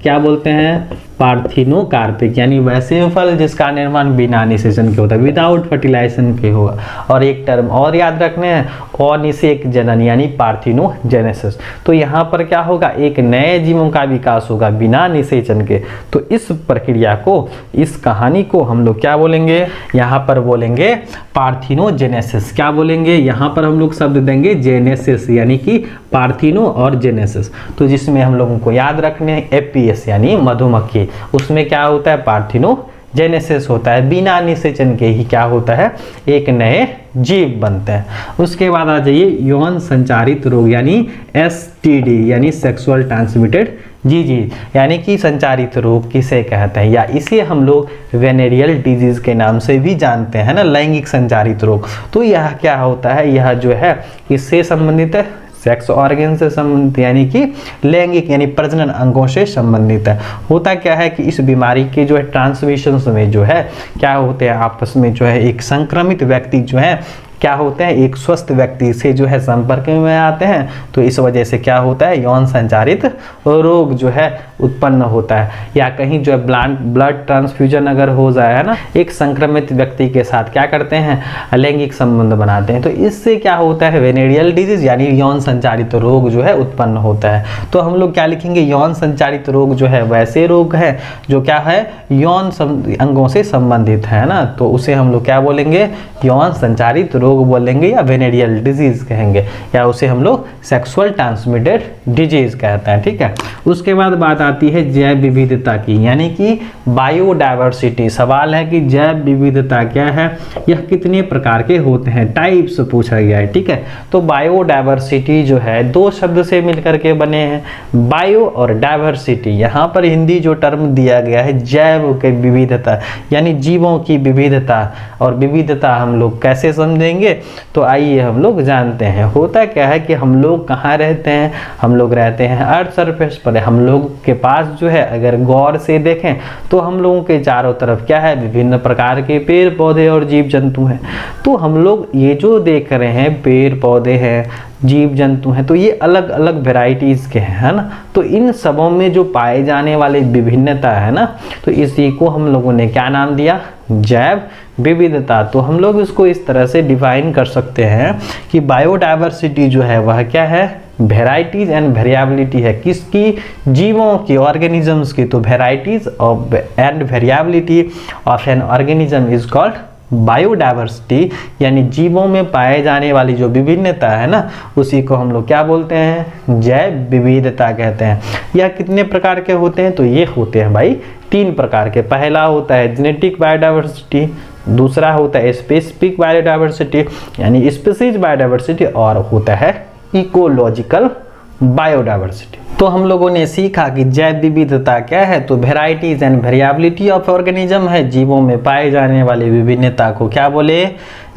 Speaker 1: क्या बोलते हैं पार्थिनोकार्पिक यानी वैसे फल जिसका निर्माण बिना निषेचन के होता है, विदाउट फर्टिलाइजेशन के होगा। और एक टर्म और याद रखने हैं, अनिषेक जनन यानी पार्थिनोजेनेसिस। तो यहाँ पर क्या होगा, एक नए जीवों का विकास होगा बिना निषेचन के। तो इस प्रक्रिया को, इस कहानी को हम लोग क्या बोलेंगे, यहाँ पर बोलेंगे पार्थिनोजेनेसिस। क्या बोलेंगे, यहाँ पर हम लोग शब्द देंगे जेनेसिस यानी कि पार्थिनो और जेनेसिस। तो जिसमें हम लोगों को याद रखने हैं एपीएस यानी मधुमक्खी, उसमें क्या होता है पार्थिनोजेनेसिस होता है, बिना निषेचन के ही क्या होता है, एक नए जीव बनते हैं। उसके बाद आ जाइए यौन संचारित रोग यानी एसटीडी यानी सेक्सुअल ट्रांसमिटेड डिजीज, यानी कि संचारित रोग किसे कहते हैं, या इसे हम लोग वेनेरियल डिजीज के नाम से भी जानते हैं ना, लैंगिक संचारित रोग। तो यह क्या होता है, यह जो है किससे संबंधित है, सेक्स ऑर्गन से संबंधित यानी कि लैंगिक यानी प्रजनन अंगों से संबंधित है। होता क्या है कि इस बीमारी के जो है ट्रांसमिशन में जो है क्या होते हैं, आपस में जो है एक संक्रमित व्यक्ति जो है क्या होते हैं, एक स्वस्थ व्यक्ति से जो है संपर्क में आते हैं। तो इस वजह से क्या होता है, यौन संचारित रोग जो है उत्पन्न होता है। या कहीं जो है ब्लड ट्रांसफ्यूजन अगर हो जाए है ना, एक संक्रमित व्यक्ति के साथ क्या करते हैं, लैंगिक संबंध बनाते हैं, तो इससे क्या होता है, वेनेरियल डिजीज यानी यौन संचारित रोग जो है उत्पन्न होता है। तो हम लोग क्या लिखेंगे, यौन संचारित रोग जो है वैसे रोग है जो क्या है, यौन अंगों से संबंधित है ना, तो उसे हम लोग क्या बोलेंगे, यौन संचारित रोग बोलेंगे या वेनेरियल डिजीज कहेंगे, या उसे हम लोग सेक्सुअल ट्रांसमिटेड डिजीज कहते हैं। ठीक है, उसके बाद बात आती है जैव विविधता की यानी कि बायोडायवर्सिटी। सवाल है कि जैव विविधता क्या है, यह कितने प्रकार के होते हैं, टाइप्स पूछा गया है। ठीक है, तो बायोडायवर्सिटी जो है दो शब्द से मिलकर के बने हैं, बायो और डायवर्सिटी। यहाँ पर हिंदी जो टर्म दिया गया है जैव के विविधता यानी जीवों की विविधता, और विविधता हम लोग कैसे समझेंगे, तो आइए हम लोग जानते हैं। होता क्या है कि हम लोग कहाँ रहते हैं, हम लोग रहते हैं अर्थ सरफेस पर। हम लोग के पास जो है अगर गौर से देखें तो हम लोगों के चारों तरफ क्या है, विभिन्न प्रकार के पेड़ पौधे और जीव जंतु हैं। तो हम लोग ये जो देख रहे हैं पेड़ पौधे हैं, जीव जंतु हैं, तो ये अलग अलग वेराइटीज़ के हैं, है ना। तो इन सबों में जो पाए जाने वाले विभिन्नता है ना, तो इसी को हम लोगों ने क्या नाम दिया, जैव विविधता। तो हम लोग इसको इस तरह से डिफाइन कर सकते हैं कि बायोडायवर्सिटी जो है वह क्या है, वेराइटीज एंड वेरिएबिलिटी है। किसकी, जीवों की, ऑर्गेनिजम्स की। तो varieties and variability of an organism is called biodiversity, यानी जीवों में पाए जाने वाली जो विभिन्नता है ना, उसी को हम लोग क्या बोलते हैं, जैव विविधता कहते हैं। यह कितने प्रकार के होते हैं, तो ये होते हैं भाई 3 प्रकार के। पहला होता है जेनेटिक बायोडायवर्सिटी, दूसरा होता है स्पेसिफिक बायोडायवर्सिटी यानी स्पीसीज बायोडायवर्सिटी, और होता है इकोलॉजिकल बायोडायवर्सिटी। तो हम लोगों ने सीखा कि जैव विविधता क्या है, तो varieties and variability of organism है, जीवों में पाए जाने वाली विभिन्नता को क्या बोले,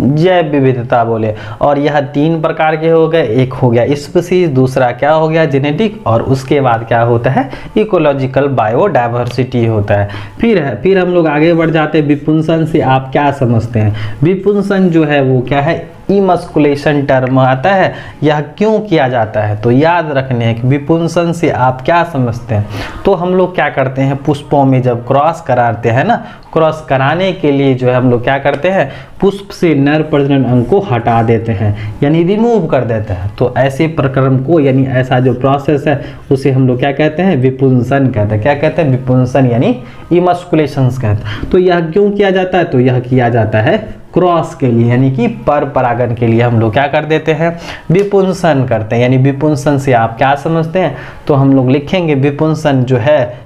Speaker 1: जैव विविधता बोले। और यह 3 प्रकार के हो गए, एक हो गया स्पीसीज, दूसरा क्या हो गया जेनेटिक, और उसके बाद क्या होता है इकोलॉजिकल बायोडायवर्सिटी होता है। फिर हम लोग आगे बढ़ जाते हैं, विपुंसन से आप क्या समझते हैं। विपुंसन जो है वो क्या है, इमस्कुलेशन टर्म आता है, यह क्यों किया जाता है, तो याद रखने हैं कि विपुंसन से आप क्या समझते हैं। तो हम लोग क्या करते हैं, पुष्पों में जब क्रॉस कराते हैं ना, क्रॉस कराने के लिए जो है हम लोग क्या करते हैं, पुष्प से नर प्रजनन अंग को हटा देते हैं यानी रिमूव कर देते हैं। तो ऐसे प्रक्रम को यानी ऐसा जो प्रोसेस है उसे हम लोग क्या कहते हैं, विपुंसन कहते हैं। क्या कहते हैं, विपुंसन यानी इमस्कुलेशन कहते हैं। तो यह क्यों किया जाता है, तो यह किया जाता है क्रॉस के लिए यानी कि पर परागन के लिए हम लोग क्या कर देते हैं, विपुंसन करते हैं। यानी विपुंसन से आप क्या समझते हैं, तो हम लोग लिखेंगे विपुंसन जो है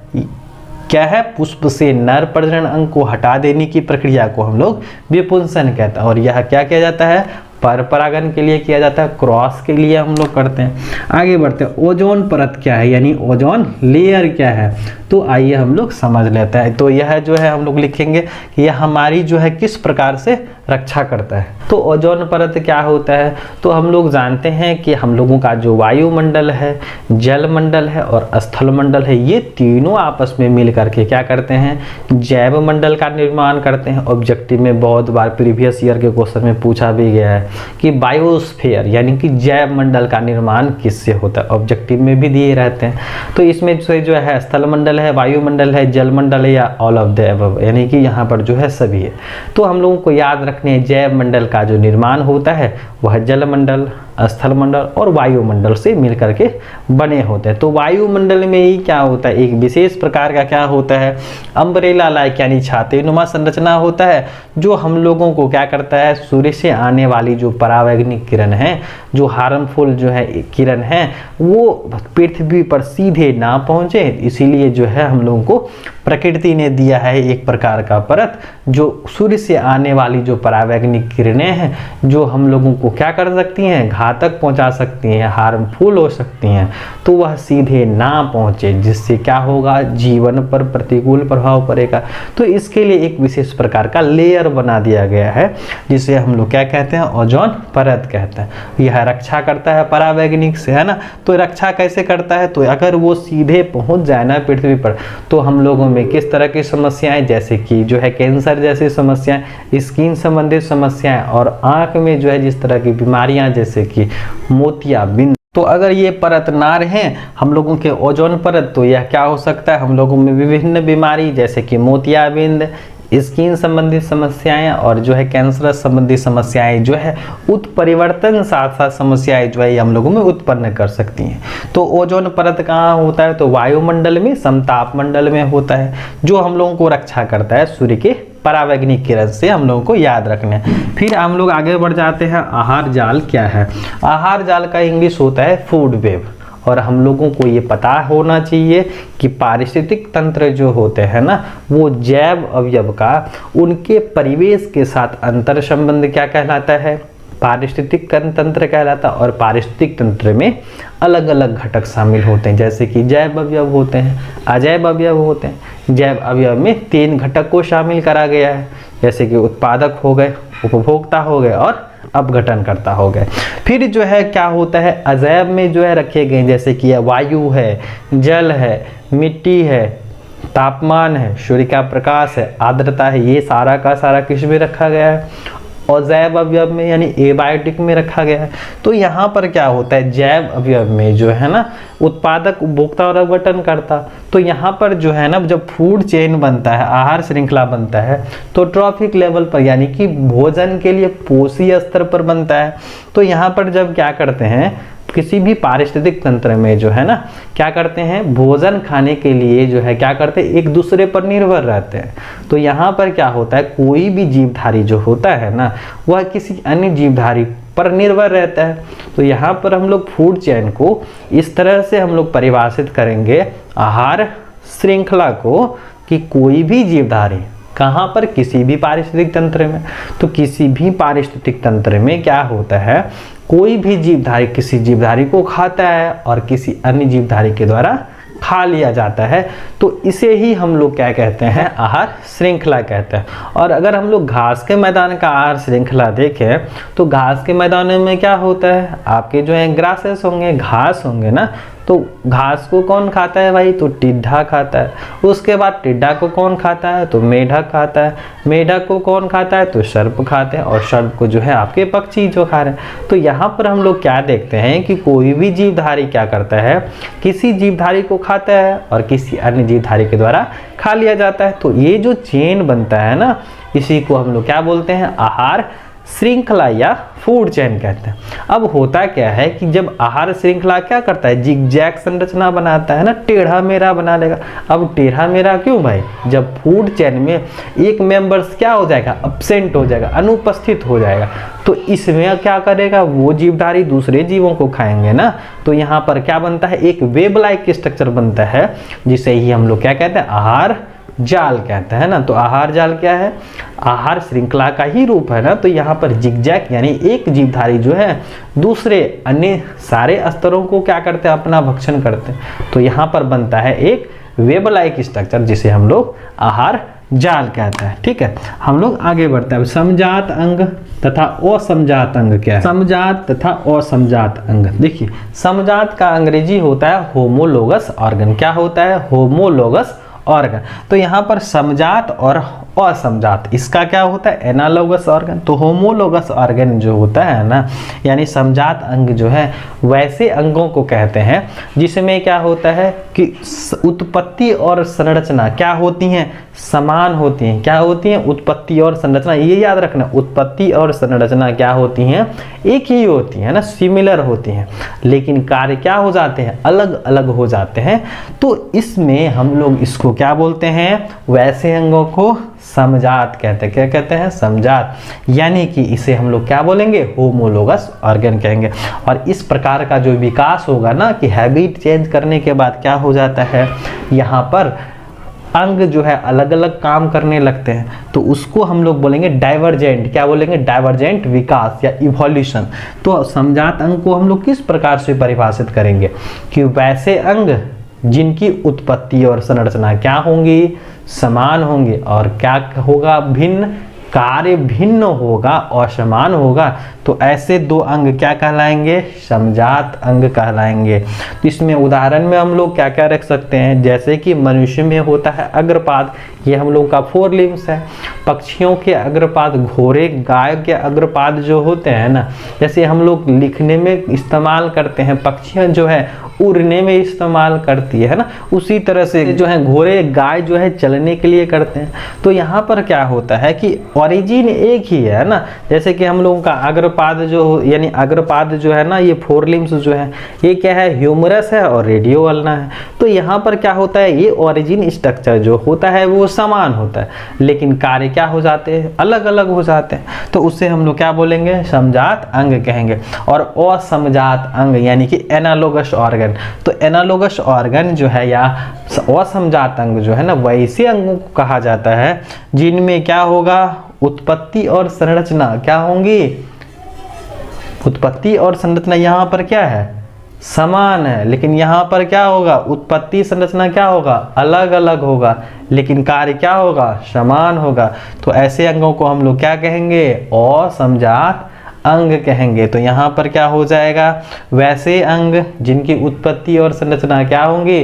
Speaker 1: क्या है, पुष्प से नर प्रजनन अंग को हटा देने की प्रक्रिया को हम लोग विपुंसन कहते हैं। और यह क्या किया जाता है, पर परागन के लिए किया जाता है, क्रॉस के लिए हम लोग करते हैं। आगे बढ़ते हैं, ओजोन परत क्या है यानी ओजोन लेयर क्या है, तो आइए हम लोग समझ लेते हैं। तो यह जो है हम लोग लिखेंगे कि यह हमारी जो है किस प्रकार से रक्षा करता है। तो ओजोन परत क्या होता है, तो हम लोग जानते हैं कि हम लोगों का जो वायुमंडल है, जल मंडल है और स्थल मंडल है, ये तीनों आपस में मिल करके क्या करते हैं, जैव मंडल का निर्माण करते हैं। ऑब्जेक्टिव में बहुत बार प्रीवियस ईयर के क्वेश्चन में पूछा भी गया है कि बायोस्फीयर यानी कि जैव मंडल का निर्माण किससे होता है, ऑब्जेक्टिव में भी दिए रहते हैं। तो इसमें से जो है स्थल मंडल है, वायुमंडल है, जल मंडल है, या ऑल ऑफ द अबव, यानी कि यहाँ पर जो है सभी है। तो हम लोगों को याद रखने हैं जैव मंडल का जो निर्माण होता है वह जल मंडल, स्थल मंडल और वायुमंडल से मिलकर के बने होते हैं। तो वायुमंडल में ही क्या होता है, एक विशेष प्रकार का क्या होता है, अम्ब्रेला लाइक यानी छातेनुमा संरचना होता है, जो हम लोगों को क्या करता है, सूर्य से आने वाली जो परावैंगनिक किरण है, जो हार्मफुल जो है किरण है, वो पृथ्वी पर सीधे ना पहुंचे, इसीलिए जो है हम लोगों को प्रकृति ने दिया है एक प्रकार का परत, जो सूर्य से आने वाली जो परावैंगनिक किरणें हैं, जो हम लोगों को क्या कर सकती हैं, घातक पहुंचा सकती हैं, हार्मफुल हो सकती हैं, तो वह सीधे ना पहुंचे, जिससे क्या होगा, जीवन पर प्रतिकूल प्रभाव पड़ेगा। तो इसके लिए एक विशेष प्रकार का लेयर बना दिया गया है, जिसे हम लोग क्या कहते हैं, ओजोन परत कहते हैं। यह रक्षा करता है परावैंगनिक से, है ना। तो रक्षा कैसे करता है, तो अगर वो सीधे पहुंच जाए ना पृथ्वी पर, तो हम लोगों में किस तरह की समस्याएं, जैसे कि जो है कैंसर जैसी समस्याएं, स्किन संबंधित समस्याएं, और आंख में जो है जिस तरह की बीमारियां जैसे कि मोतियाबिंद, तो अगर ये परत ना रहे हम लोगों के ओजोन परत, तो यह क्या हो सकता है, हम लोगों में विभिन्न बीमारी जैसे कि मोतियाबिंद, स्किन संबंधित समस्याएं और जो है कैंसर संबंधित समस्याएं जो है उत्परिवर्तन साथ साथ समस्याएं जो है हम लोगों में उत्पन्न कर सकती हैं। तो ओजोन परत कहाँ होता है, तो वायुमंडल में, समताप मंडल में होता है, जो हम लोगों को रक्षा करता है सूर्य के परावैंगनिक किरण से, हम लोगों को याद रखना है। फिर हम लोग आगे बढ़ जाते हैं, आहार जाल क्या है। आहार जाल का इंग्लिश होता है फूड वेब, और हम लोगों को ये पता होना चाहिए कि पारिस्थितिक तंत्र जो होते हैं ना, वो जैव अवयव का उनके परिवेश के साथ अंतर संबंध क्या कहलाता है, पारिस्थितिक तंत्र कहलाता है। और पारिस्थितिक तंत्र में अलग अलग घटक शामिल होते हैं, जैसे कि जैव अवयव होते हैं, अजैव अवयव होते हैं। जैव अवयव में 3 घटक को शामिल करा गया है, जैसे कि उत्पादक हो गए, उपभोक्ता हो गए और अपघटन करता हो गए। फिर जो है क्या होता है, अजैव में जो है रखे गए, जैसे कि वायु है, जल है, मिट्टी है, तापमान है, सूर्य का प्रकाश है, आर्द्रता है, ये सारा का सारा किस में रखा गया है, और जैव अवयव में यानी एबायोटिक में रखा गया है। तो यहाँ पर क्या होता है, जैव अवयव में जो है ना उत्पादक, उपभोक्ता और अपघटन करता। तो यहाँ पर जो है ना जब फूड चेन बनता है, आहार श्रृंखला बनता है, तो ट्रॉफिक लेवल पर यानी कि भोजन के लिए पोषीय स्तर पर बनता है। तो यहाँ पर जब क्या करते हैं, किसी भी पारिस्थितिक तंत्र में जो है ना क्या करते हैं, भोजन खाने के लिए जो है क्या करते हैं, एक दूसरे पर निर्भर रहते हैं। तो यहाँ पर क्या होता है, कोई भी जीवधारी जो होता है ना, वह किसी अन्य जीवधारी पर निर्भर रहता है। तो यहाँ पर हम लोग फूड चेन को इस तरह से हम लोग परिभाषित करेंगे आहार श्रृंखला को, कि कोई भी जीवधारी कहाँ पर, किसी भी पारिस्थितिक तंत्र में। तो किसी भी पारिस्थितिक तंत्र में क्या होता है, कोई भी जीवधारी किसी जीवधारी को खाता है और किसी अन्य जीवधारी के द्वारा खा लिया जाता है। तो इसे ही हम लोग क्या कहते हैं, आहार श्रृंखला कहते हैं। और अगर हम लोग घास के मैदान का आहार श्रृंखला देखें, तो घास के मैदानों में क्या होता है, आपके जो है ग्रासेस होंगे, घास होंगे ना। तो घास को कौन खाता है भाई, तो टिड्ढा खाता है। उसके बाद टिड्ढा को कौन खाता है, तो मेढक खाता है। मेढक को कौन खाता है, तो सर्प खाते हैं, और सर्प को जो है आपके पक्षी जो खा रहे हैं। तो यहाँ पर हम लोग क्या देखते हैं कि कोई भी जीवधारी क्या करता है, किसी जीवधारी को खाता है और किसी अन्य जीवधारी के द्वारा खा लिया जाता है। तो ये जो चेन बनता है ना, इसी को हम लोग क्या बोलते हैं, आहार श्रृंखला या फूड चेन कहते हैं। अब होता क्या है कि जब आहार श्रृंखला क्या करता है, जिगजैग संरचना बनाता है ना, टेढ़ा मेढ़ा बना लेगा। अब टेढ़ा मेढ़ा क्यों भाई, जब फूड चेन में एक मेंबर्स क्या हो जाएगा, एब्सेंट हो जाएगा, अनुपस्थित हो जाएगा, तो इसमें क्या करेगा, वो जीवधारी दूसरे जीवों को खाएंगे ना। तो यहाँ पर क्या बनता है, एक वेब लाइक स्ट्रक्चर बनता है, जिसे ही हम लोग क्या कहते हैं, आहार जाल कहते हैं ना। तो आहार जाल क्या है, आहार श्रृंखला का ही रूप है ना। तो यहाँ पर जिगजैग यानी एक जीवधारी जो है दूसरे अन्य सारे स्तरों को क्या करते हैं, अपना भक्षण करते हैं। तो यहाँ पर बनता है एक वेब लाइक स्ट्रक्चर, जिसे हम लोग आहार जाल कहते हैं। ठीक है, हम लोग आगे बढ़ते हैं। समजात अंग तथा असमजात अंग क्या है, समजात तथा असमजात अंग। देखिए, समजात का अंग्रेजी होता है होमोलोगस ऑर्गन। क्या होता है, होमोलोगस ऑर्गन। तो यहाँ पर समजात और असमजात, इसका क्या होता है एनालोगस ऑर्गन। तो होमोलोगस ऑर्गन जो होता है ना, यानी समजात अंग जो है वैसे अंगों को कहते हैं जिसमें क्या होता है कि उत्पत्ति और संरचना क्या होती हैं, समान होती हैं। क्या होती हैं, उत्पत्ति और संरचना, ये याद रखना, उत्पत्ति और संरचना क्या होती हैं, एक ही होती है ना, सिमिलर होती हैं, लेकिन कार्य क्या हो जाते हैं, अलग अलग हो जाते हैं। तो इसमें हम लोग इसको क्या बोलते हैं, वैसे अंगों को समजात कहते हैं। क्या कहते हैं, समजात, यानी कि इसे हम लोग क्या बोलेंगे, होमोलोगस ऑर्गन कहेंगे। और इस प्रकार का जो विकास होगा ना, कि हैबिट चेंज करने के बाद क्या हो जाता है, यहाँ पर अंग जो है अलग अलग काम करने लगते हैं, तो उसको हम लोग बोलेंगे डाइवर्जेंट। क्या बोलेंगे, डाइवर्जेंट विकास या इवोल्यूशन। तो समजात अंग को हम लोग किस प्रकार से परिभाषित करेंगे, कि वैसे अंग जिनकी उत्पत्ति और संरचना क्या होंगी, समान होंगे, और क्या होगा, भिन्न, कार्य भिन्न होगा, असमान होगा, तो ऐसे दो अंग क्या कहलाएंगे, समजात अंग कहलाएंगे। तो इसमें उदाहरण में हम लोग क्या क्या रख सकते हैं, जैसे कि मनुष्य में होता है अग्रपाद, ये हम लोग का 4 लिम्स है। पक्षियों के अग्रपाद, घोड़े गाय के अग्रपाद जो होते हैं ना, जैसे हम लोग लिखने में इस्तेमाल करते हैं, पक्षियां जो है उड़ने में इस्तेमाल करती है ना, उसी तरह से जो है घोड़े गाय जो है चलने के लिए करते हैं। तो यहाँ पर क्या होता है कि ओरिजिन एक ही है ना, जैसे कि हम लोगों का अग्रपाद जो यानी अग्रपाद जो है ना, ये 4 लिम्स जो है ये क्या है, ह्यूमरस है और रेडियो अल्ना है। तो यहाँ पर क्या होता है, ये ओरिजिन स्ट्रक्चर जो होता है वो समान होता है, लेकिन कार्य क्या हो जाते हैं, अलग अलग हो जाते हैं। तो उससे हम लोग क्या बोलेंगे, समजात अंग कहेंगे। और असमजात अंग यानी कि एनालोगस ऑर्गन। तो एनालोगस ऑर्गन जो है या असमजात अंग जो है ना, वैसे अंगों को कहा जाता है जिनमें क्या होगा, उत्पत्ति और संरचना क्या होंगी, उत्पत्ति और संरचना यहाँ पर क्या है, समान है, लेकिन यहाँ पर क्या होगा, उत्पत्ति संरचना क्या होगा, अलग अलग होगा, लेकिन कार्य क्या होगा, समान होगा। तो ऐसे अंगों को हम लोग क्या कहेंगे, असमजात अंग कहेंगे। तो यहाँ पर क्या हो जाएगा, वैसे अंग जिनकी उत्पत्ति और संरचना क्या होंगी,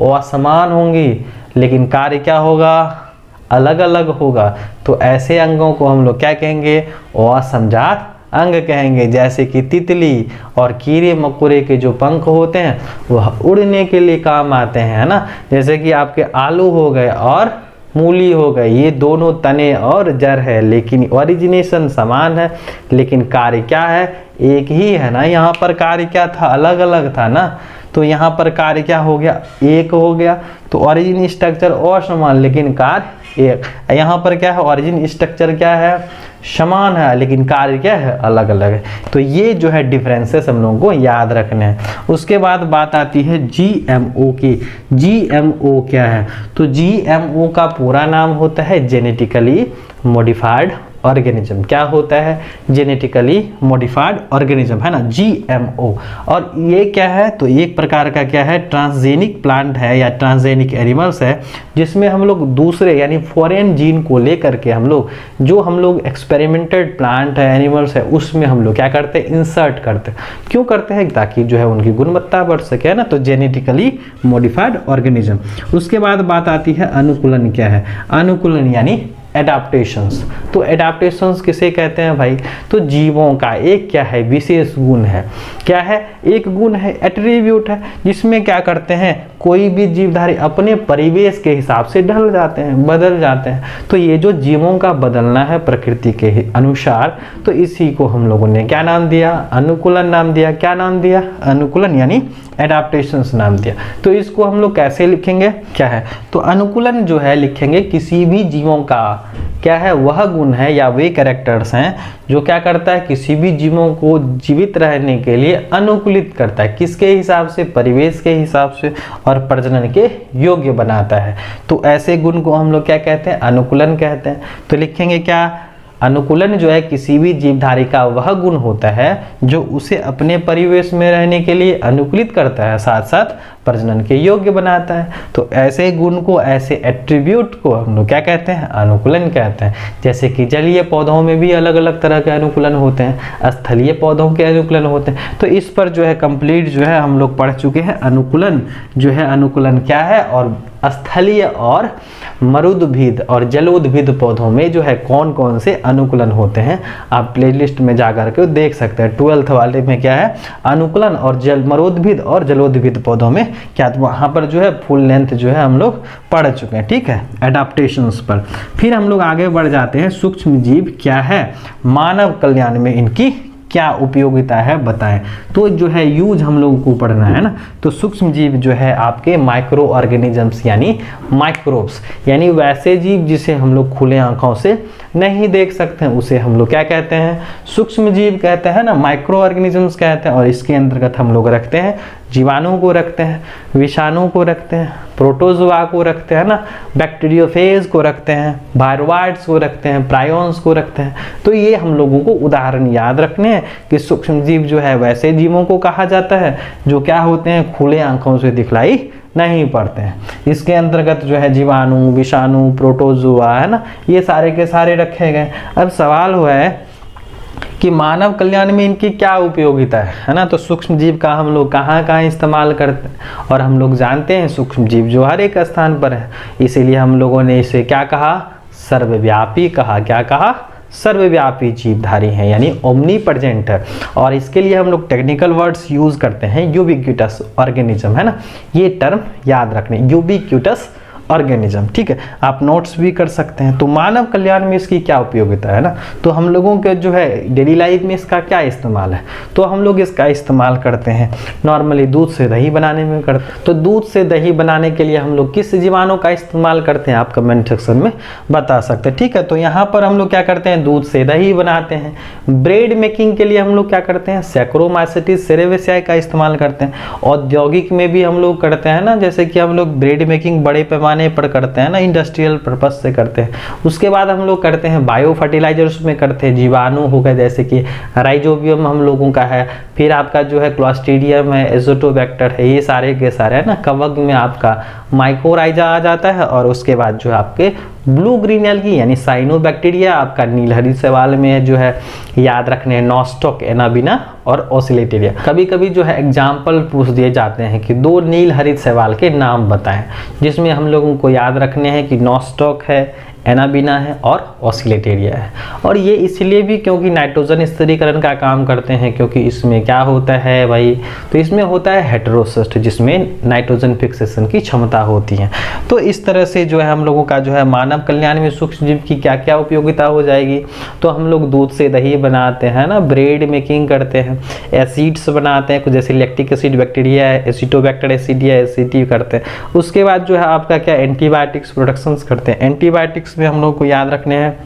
Speaker 1: असमान होंगी, लेकिन कार्य क्या होगा, अलग अलग होगा। तो ऐसे अंगों को हम लोग क्या कहेंगे, असमजात अंग कहेंगे। जैसे कि तितली और कीड़े मकोड़े के जो पंख होते हैं वह उड़ने के लिए काम आते हैं, है ना। जैसे कि आपके आलू हो गए और मूली हो गई, ये दोनों तने और जड़ है, लेकिन ओरिजिनेशन समान है, लेकिन कार्य क्या है, एक ही है ना। यहाँ पर कार्य क्या था, अलग अलग था ना, तो यहाँ पर कार्य क्या हो गया, एक हो गया। तो ओरिजिन स्ट्रक्चर असमान लेकिन कार्य एक। यहाँ पर क्या है, ओरिजिन स्ट्रक्चर क्या है, समान है, लेकिन कार्य क्या है, अलग अलग है। तो ये जो है डिफरेंसेस हम लोगों को याद रखने हैं। उसके बाद बात आती है जीएमओ की। जीएमओ क्या है, तो जीएमओ का पूरा नाम होता है जेनेटिकली मॉडिफाइड ऑर्गेनिज्म। क्या होता है, जेनेटिकली मॉडिफाइड ऑर्गेनिज्म, है ना, जीएमओ। और ये क्या है, तो एक प्रकार का क्या है, ट्रांसजेनिक प्लांट है या ट्रांसजेनिक एनिमल्स है, जिसमें हम लोग दूसरे यानी फॉरेन जीन को लेकर के हम लोग एक्सपेरिमेंटेड प्लांट है, एनिमल्स है, उसमें हम लोग क्या करते हैं, इंसर्ट करते हैं। क्यों करते हैं, ताकि जो है उनकी गुणवत्ता बढ़ सके, है ना। तो जेनेटिकली मॉडिफाइड ऑर्गेनिज्म। उसके बाद बात आती है अनुकूलन। क्या है अनुकूलन, यानी एडाप्टेशंस। तो एडाप्टेशंस किसे कहते हैं भाई, तो जीवों का एक क्या है, विशेष गुण है। क्या है, एक गुण है, एट्रीब्यूट है, जिसमें क्या करते हैं, कोई भी जीवधारी अपने परिवेश के हिसाब से ढल जाते हैं, बदल जाते हैं। तो ये जो जीवों का बदलना है प्रकृति के अनुसार, तो इसी को हम लोगों ने क्या नाम दिया, अनुकूलन नाम दिया। क्या नाम दिया, अनुकूलन यानी एडाप्टेशंस नाम दिया। तो इसको हम लोग कैसे लिखेंगे, क्या है, तो अनुकूलन जो है लिखेंगे किसी भी जीवों का क्या है, वह गुण है या वे कैरेक्टर्स हैं जो क्या करता है, किसी भी जीवों को जीवित रहने के लिए अनुकूलित करता है। किसके हिसाब से, परिवेश के हिसाब से, और प्रजनन के योग्य बनाता है। तो ऐसे गुण को हम लोग क्या कहते हैं, अनुकूलन कहते हैं। तो लिखेंगे क्या, अनुकूलन जो है किसी भी जीवधारी का वह गुण होता है जो उसे अपने परिवेश में रहने के लिए अनुकूलित करता है, साथ साथ प्रजनन के योग्य बनाता है। तो ऐसे गुण को, ऐसे एट्रीब्यूट को हम लोग क्या कहते हैं, अनुकूलन कहते हैं। जैसे कि जलीय पौधों में भी अलग अलग तरह के अनुकूलन होते हैं, स्थलीय पौधों के अनुकूलन होते हैं। तो इस पर जो है कंप्लीट जो है हम लोग पढ़ चुके हैं। अनुकूलन जो है, अनुकूलन क्या है और स्थलीय और मरुद्भिद और जलोद्भिद पौधों में जो है कौन कौन से अनुकूलन होते हैं। आप प्लेलिस्ट में जाकर के देख सकते हैं। 12th वाले में क्या है, अनुकूलन और मरुद्भिद और जलोद्भिद पौधों में क्या, तो वहाँ पर जो है फुल लेंथ जो है हम लोग पढ़ चुके हैं, ठीक है, एडाप्टेशंस पर। फिर हम लोग आगे बढ़ जाते हैं, सूक्ष्म जीव क्या है, मानव कल्याण में इनकी क्या उपयोगिता है बताएं। तो जो है यूज हम लोगों को पढ़ना है ना। तो सूक्ष्म जीव जो है आपके माइक्रो ऑर्गेनिजम्स यानी माइक्रोब्स, यानी वैसे जीव जिसे हम लोग खुले आंखों से नहीं देख सकते हैं, उसे हम लोग क्या कहते हैं, सूक्ष्म जीव कहते हैं ना, माइक्रो ऑर्गेनिजम्स कहते हैं। और इसके अंतर्गत हम लोग रखते हैं जीवाणु को रखते हैं, विषाणु को रखते हैं, प्रोटोजोआ को रखते हैं ना, बैक्टीरियोफेज को रखते हैं, वायरोइड्स को रखते हैं, प्रायोन्स को रखते हैं। तो ये हम लोगों को उदाहरण याद रखने हैं कि सूक्ष्म जीव जो है वैसे जीवों को कहा जाता है जो क्या होते हैं, खुले आंखों से दिखलाई नहीं पड़ते हैं। इसके अंतर्गत जो है जीवाणु, विषाणु, प्रोटोजोआ है ना, ये सारे के सारे रखे गए। अब सवाल हुआ है कि मानव कल्याण में इनकी क्या उपयोगिता है ना। तो सूक्ष्म जीव का हम लोग कहाँ कहाँ इस्तेमाल करते हैं, और हम लोग जानते हैं सूक्ष्म जीव जो हर एक स्थान पर है, इसीलिए हम लोगों ने इसे क्या कहा, सर्वव्यापी कहा। क्या कहा, सर्वव्यापी जीवधारी है, यानी ओमनी प्रेजेंट है। और इसके लिए हम लोग टेक्निकल वर्ड्स यूज करते हैं, यूबिक्यूटस ऑर्गेनिज्म है ना, ये टर्म याद रखने, यूबिक्यूटस ऑर्गेनिज्म, ठीक है, आप नोट्स भी कर सकते हैं। तो मानव कल्याण में इसकी क्या उपयोगिता है ना। तो हम लोगों के जो है डेली लाइफ में इसका क्या इस्तेमाल है, तो हम लोग इसका इस्तेमाल करते हैं नॉर्मली दूध से दही बनाने में करते हैं। तो दूध से दही बनाने के लिए हम लोग किस जीवाणु का इस्तेमाल करते हैं, आप कमेंट सेक्शन में बता सकते हैं, ठीक है। तो यहाँ पर हम लोग क्या करते हैं, दूध से दही बनाते हैं। ब्रेड मेकिंग के लिए हम लोग क्या करते हैं, सैक्रोमाइसेटिस सेरेविसियाई का इस्तेमाल करते हैं। औद्योगिक में भी हम लोग करते हैं ना, जैसे कि हम लोग ब्रेड मेकिंग बड़े पैमाने पर करते हैं ना, इंडस्ट्रियल पर्पस से करते हैं। उसके बाद हम लोग करते हैं बायो फर्टिलाइजर्स में करते हैं, जीवाणु हो गए जैसे कि राइजोबियम हम लोगों का है, फिर आपका जो है क्लोस्ट्रीडियम है, एजोटोबैक्टर है, ये सारे के सारे है ना। कवक में आपका माइकोराइजा आ जाता है, और उसके बाद जो है आपके ब्लू ग्रीन एल्गी यानी साइनोबैक्टीरिया, आपका नीलहरित शैवाल में जो है याद रखने हैं नॉस्टॉक, एनाबिना और ओसिलेटेरिया। कभी कभी जो है एग्जाम्पल पूछ दिए जाते हैं कि 2 नीलहरित शैवाल के नाम बताएं, जिसमें हम लोगों को याद रखने हैं कि नॉस्टॉक है, एनाबिना है और ओसिलेटेरिया है। और ये इसलिए भी क्योंकि नाइट्रोजन स्थिरीकरण का काम करते हैं, क्योंकि इसमें क्या होता है भाई, तो इसमें होता है हेटेरोसिस्ट, जिसमें नाइट्रोजन फिक्सेशन की क्षमता होती है। तो इस तरह से जो है हम लोगों का जो है मानव कल्याण में सूक्ष्म जीव की क्या क्या उपयोगिता हो जाएगी। तो हम लोग दूध से दही बनाते हैं ना, ब्रेड मेकिंग करते हैं, एसिड्स बनाते हैं, कुछ जैसे लैक्टिक एसिड बैक्टीरिया है, एसिटोबैक्टर एसिड या एसिटी करते हैं। उसके बाद जो है आपका क्या एंटीबायोटिक्स प्रोडक्शन करते हैं। एंटीबायोटिक्स में हम लोग को याद रखने हैं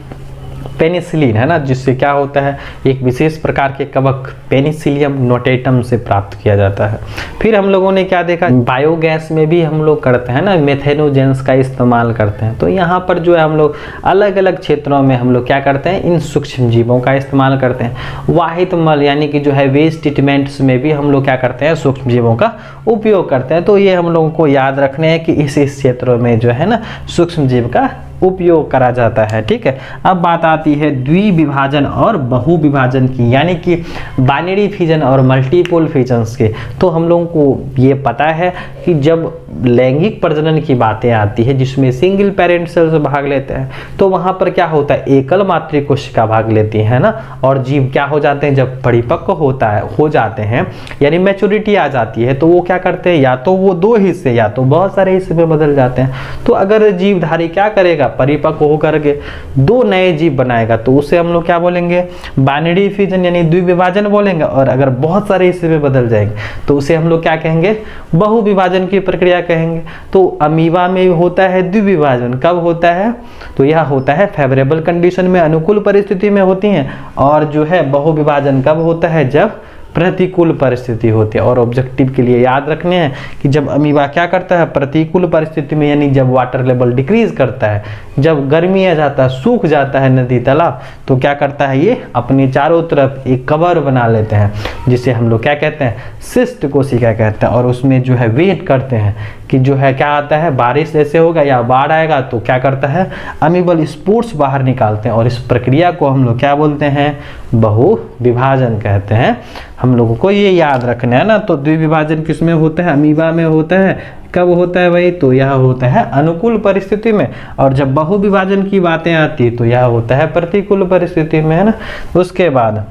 Speaker 1: पेनिसिलिन है ना, जिससे क्या होता है, एक विशेष प्रकार के कवक पेनिसिलियम नोटेटम से प्राप्त किया जाता है। फिर हम लोगों ने क्या देखा, बायोगैस में भी हम लोग करते हैं ना, मेथेनोजेंस का इस्तेमाल करते हैं। तो यहाँ पर जो है हम लोग अलग अलग क्षेत्रों में हम लोग क्या करते हैं, इन सूक्ष्म जीवों का इस्तेमाल करते हैं। वाहित मल यानी कि जो है वेस्ट ट्रीटमेंट्स में भी हम लोग क्या करते हैं, सूक्ष्म जीवों का उपयोग करते हैं। तो ये हम लोगों को याद रखने हैं कि इस क्षेत्रों में जो है ना सूक्ष्म जीव का उपयोग करा जाता है, ठीक है। अब बात आती है द्विविभाजन और बहुविभाजन की, यानी कि बाइनरी फिजन और मल्टीपल फिजन्स के। तो हम लोगों को ये पता है कि जब लैंगिक प्रजनन की बातें आती है, जिसमें सिंगल पेरेंट सेल्स भाग लेते हैं, तो वहां पर क्या होता है, एकल मातृ कोशिका भाग लेती है ना। और जीव क्या हो जाते हैं, जब परिपक्व हो जाते हैं यानी मैच्योरिटी आ जाती है, तो वो क्या करते हैं, या तो वो 2 हिस्से या तो बहुत सारे हिस्से में बदल जाते हैं। तो अगर जीवधारी क्या करेगा, परिपक्व होकर के 2 नए जीव बनाएगा, तो उसे हम लोग क्या बोलेंगे, बाइनरी फिजन यानी द्विविभाजन बोलेंगे। और अगर बहुत सारे हिस्से में बदल जाएंगे तो उसे हम लोग क्या कहेंगे, बहुविभाजन की प्रक्रिया कहेंगे। तो अमीबा में होता है द्विविभाजन, कब होता है, तो यह होता है फेवरेबल कंडीशन में, अनुकूल परिस्थिति में होती है। और जो है बहुविभाजन कब होता है, जब प्रतिकूल परिस्थिति होती है। और ऑब्जेक्टिव के लिए याद रखने हैं कि जब अमीबा क्या करता है, प्रतिकूल परिस्थिति में, यानी जब वाटर लेवल डिक्रीज करता है, जब गर्मी आ जाता है, सूख जाता है नदी तालाब, तो क्या करता है, ये अपने चारों तरफ एक कवर बना लेते हैं, जिसे हम लोग क्या कहते हैं, शिष्ट कोशिका कहते हैं। और उसमें जो है वेट करते हैं कि जो है क्या आता है, बारिश जैसे होगा या बाढ़ आएगा, तो क्या करता है, अमीबल स्पोर्ट्स बाहर निकालते हैं। और इस प्रक्रिया को हम लोग क्या बोलते हैं, बहु विभाजन कहते हैं। हम लोगों को ये याद रखना है ना। तो द्विविभाजन किस में होता है? अमीबा में होता है। कब होता है भाई? तो यह होता है अनुकूल परिस्थिति में। और जब बहु विभाजन की बातें आती है तो यह होता है प्रतिकूल परिस्थिति में, है ना। उसके बाद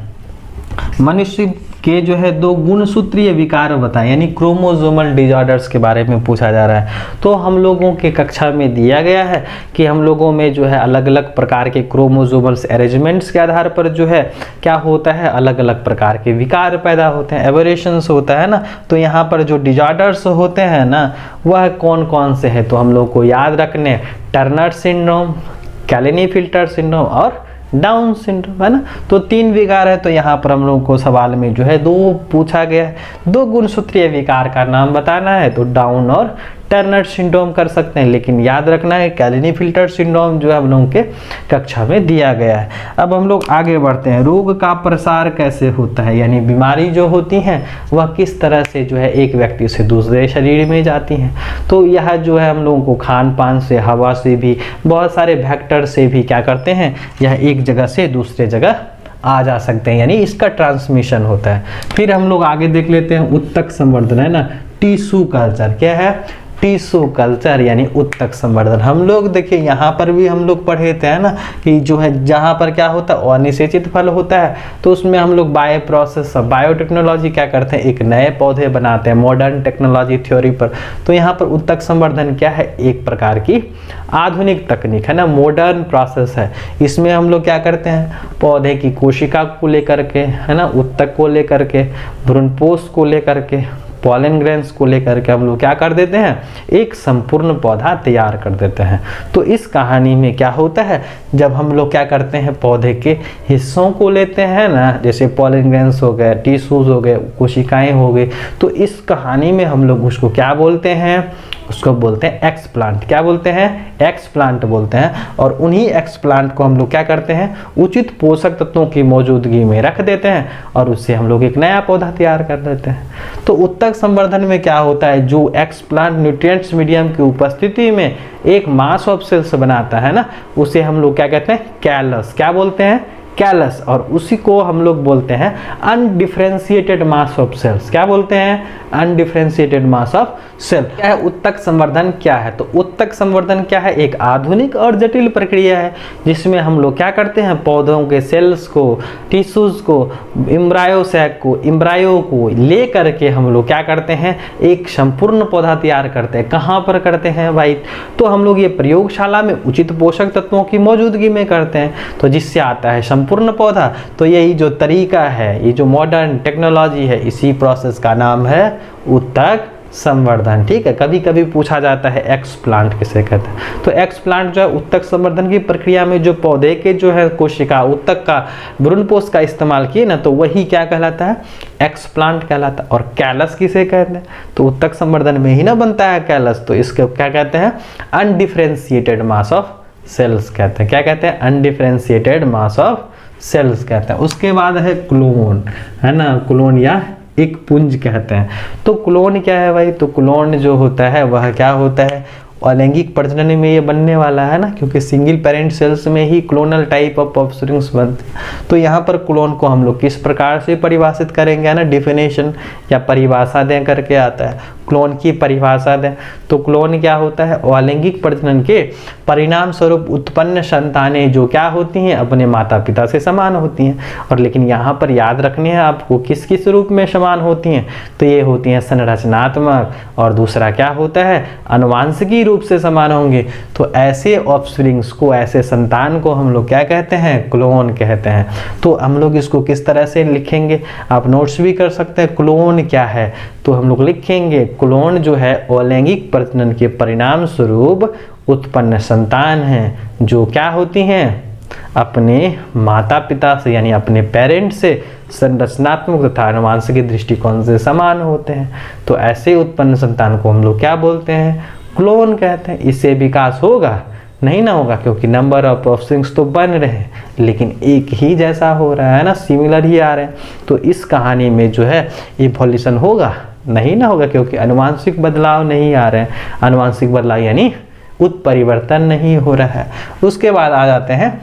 Speaker 1: मनुष्य के जो है 2 गुणसूत्रीय विकार बताएं, यानी क्रोमोसोमल डिसऑर्डर्स के बारे में पूछा जा रहा है। तो हम लोगों के कक्षा में दिया गया है कि हम लोगों में जो है अलग अलग प्रकार के क्रोमोसोमल्स अरेंजमेंट्स के आधार पर जो है क्या होता है, अलग अलग प्रकार के विकार पैदा होते हैं, एबरेशंस होता है ना। तो यहाँ पर जो डिसऑर्डर्स होते हैं ना, वह कौन कौन से हैं? तो हम लोग को याद रखने टर्नर सिंड्रोम, कैलिनी-फिल्टर सिंड्रोम और डाउन सिंड्रोम, है ना। तो 3 विकार है। तो यहाँ पर हम लोगों को सवाल में जो है 2 पूछा गया है। 2 गुणसूत्रीय विकार का नाम बताना है। तो डाउन और टर्नर सिंड्रोम कर सकते हैं, लेकिन याद रखना है कैलिनी-फिल्टर सिंड्रोम जो है हम लोगों के कक्षा में दिया गया है। अब हम लोग आगे बढ़ते हैं। रोग का प्रसार कैसे होता है, यानी बीमारी जो होती हैं वह किस तरह से जो है एक व्यक्ति से दूसरे शरीर में जाती हैं। तो यह जो है हम लोगों को खान पान से, हवा से भी, बहुत सारे वेक्टर से भी क्या करते हैं, यह एक जगह से दूसरे जगह आ जा सकते हैं, यानी इसका ट्रांसमिशन होता है। फिर हम लोग आगे देख लेते हैं उत्तक संवर्धन, है ना। टिश्यू कल्चर क्या है? टिश्यू कल्चर यानी उत्तक संवर्धन। हम लोग देखिए यहाँ पर भी हम लोग पढ़े थे, है ना, कि जो है जहाँ पर क्या होता है अनिषेचित फल होता है, तो उसमें हम लोग बायो प्रोसेस बायोटेक्नोलॉजी क्या करते हैं, एक नए पौधे बनाते हैं मॉडर्न टेक्नोलॉजी थ्योरी पर। तो यहाँ पर उत्तक संवर्धन क्या है? एक प्रकार की आधुनिक तकनीक है ना, मॉडर्न प्रोसेस है। इसमें हम लोग क्या करते हैं, पौधे की कोशिका को लेकर के, है ना, उत्तक को लेकर के, भ्रूणपोष को लेकर के, पॉलन ग्रेन्स को लेकर के हम लोग क्या कर देते हैं, एक संपूर्ण पौधा तैयार कर देते हैं। तो इस कहानी में क्या होता है, जब हम लोग क्या करते हैं, पौधे के हिस्सों को लेते हैं ना, जैसे पॉलन ग्रेन्स हो गए, टिश्यूज हो गए, कोशिकाएं हो गई, तो इस कहानी में हम लोग उसको क्या बोलते हैं, उसको बोलते हैं एक्सप्लांट। क्या बोलते हैं? एक्सप्लांट बोलते हैं। और उन्हीं एक्सप्लांट को हम लोग क्या करते हैं, उचित पोषक तत्वों की मौजूदगी में रख देते हैं और उससे हम लोग एक नया पौधा तैयार कर देते हैं। तो उत्तक संवर्धन में क्या होता है, जो एक्सप्लांट न्यूट्रिएंट्स मीडियम की उपस्थिति में एक मास ऑफ सेल्स बनाता है ना, उसे हम लोग क्या कहते हैं, कैलस। क्या बोलते हैं? कैलस। और उसी को हम लोग बोलते हैं अनडिफरेंशिएटेड मास ऑफ सेल्स। क्या बोलते हैं? Undifferentiated mass of cell. क्या है उत्तक संवर्धन? क्या है? तो उत्तक संवर्धन क्या है, एक आधुनिक और जटिल प्रक्रिया है जिसमें हम लोग क्या करते हैं, पौधों के सेल्स को, टिश्यूज को, इम्ब्रायो को ले करके हम लोग क्या करते हैं, एक संपूर्ण पौधा तैयार करते हैं। कहाँ पर करते हैं भाई? तो हम लोग ये प्रयोगशाला में उचित पोषक तत्वों की मौजूदगी में करते हैं, तो जिससे आता है संपूर्ण पौधा। तो यही जो तरीका है, ये जो मॉडर्न टेक्नोलॉजी है, इसी प्रोसेस का नाम है उत्तक संवर्धन। ठीक है, कभी कभी पूछा जाता है एक्सप्लांट किसे कहते हैं। तो एक्सप्लांट जो है उत्तक संवर्धन की प्रक्रिया में जो पौधे के जो है कोशिका, उत्तक का, भ्रूणपोष का इस्तेमाल किए ना, तो वही क्या कहलाता है, एक्सप्लांट कहलाता है। और कैलस किसे कहते हैं? तो उत्तक संवर्धन में ही ना बनता है कैलस, तो इसको क्या कहते हैं, अनडिफरेंशिएटेड मास ऑफ सेल्स कहते हैं। क्या कहते हैं? अनडिफरेंशिएटेड मास ऑफ सेल्स कहते हैं। उसके बाद है क्लोन, है ना, क्लोन या एक पुंज कहते हैं। तो क्लोन क्या है भाई? तो क्लोन जो होता है वह क्या होता है, अलैंगिक प्रजनन में ये बनने वाला है ना, क्योंकि सिंगल पेरेंट सेल्स में ही क्लोनल टाइप ऑफ ऑफस्प्रिंग्स बनते हैं। तो यहाँ पर क्लोन को हम लोग किस प्रकार से परिभाषित करेंगे, है ना, डिफिनेशन या परिभाषा दें करके आता है, क्लोन की परिभाषा दें। तो क्लोन क्या होता है, अलैंगिक प्रजनन के परिणाम स्वरूप उत्पन्न संतानें जो क्या होती हैं, अपने माता पिता से समान होती हैं। और लेकिन यहाँ पर याद रखनी है आपको, किस किस रूप में समान होती हैं, तो ये होती हैं संरचनात्मक, और दूसरा क्या होता है, अनुवांशिकी रूप से समान होंगे। तो ऐसे ऑफस्प्रिंग्स को, ऐसे संतान को हम लोग क्या कहते हैं, क्लोन कहते हैं। तो हम लोग इसको किस तरह से लिखेंगे, आप नोट्स भी कर सकते हैं। क्लोन क्या है, तो हम लोग लिखेंगे क्लोन जो है अलैंगिक प्रजनन के परिणाम स्वरूप उत्पन्न संतान हैं, जो क्या होती हैं, अपने माता पिता से, यानी अपने पेरेंट से संरचनात्मक तथा आनुवंशिक दृष्टिकोण से समान होते हैं। तो ऐसे उत्पन्न संतान को हम लोग क्या बोलते हैं, क्लोन कहते हैं। इससे विकास होगा नहीं ना होगा, क्योंकि नंबर ऑफ ऑफस्प्रिंग्स तो बन रहे हैं लेकिन एक ही जैसा हो रहा है ना, सिमिलर ही आ रहे हैं। तो इस कहानी में जो है इवोल्यूशन होगा नहीं ना होगा, क्योंकि आनुवंशिक बदलाव नहीं आ रहे हैं। आनुवंशिक बदलाव यानी उत्परिवर्तन नहीं हो रहा है। उसके बाद आ जाते हैं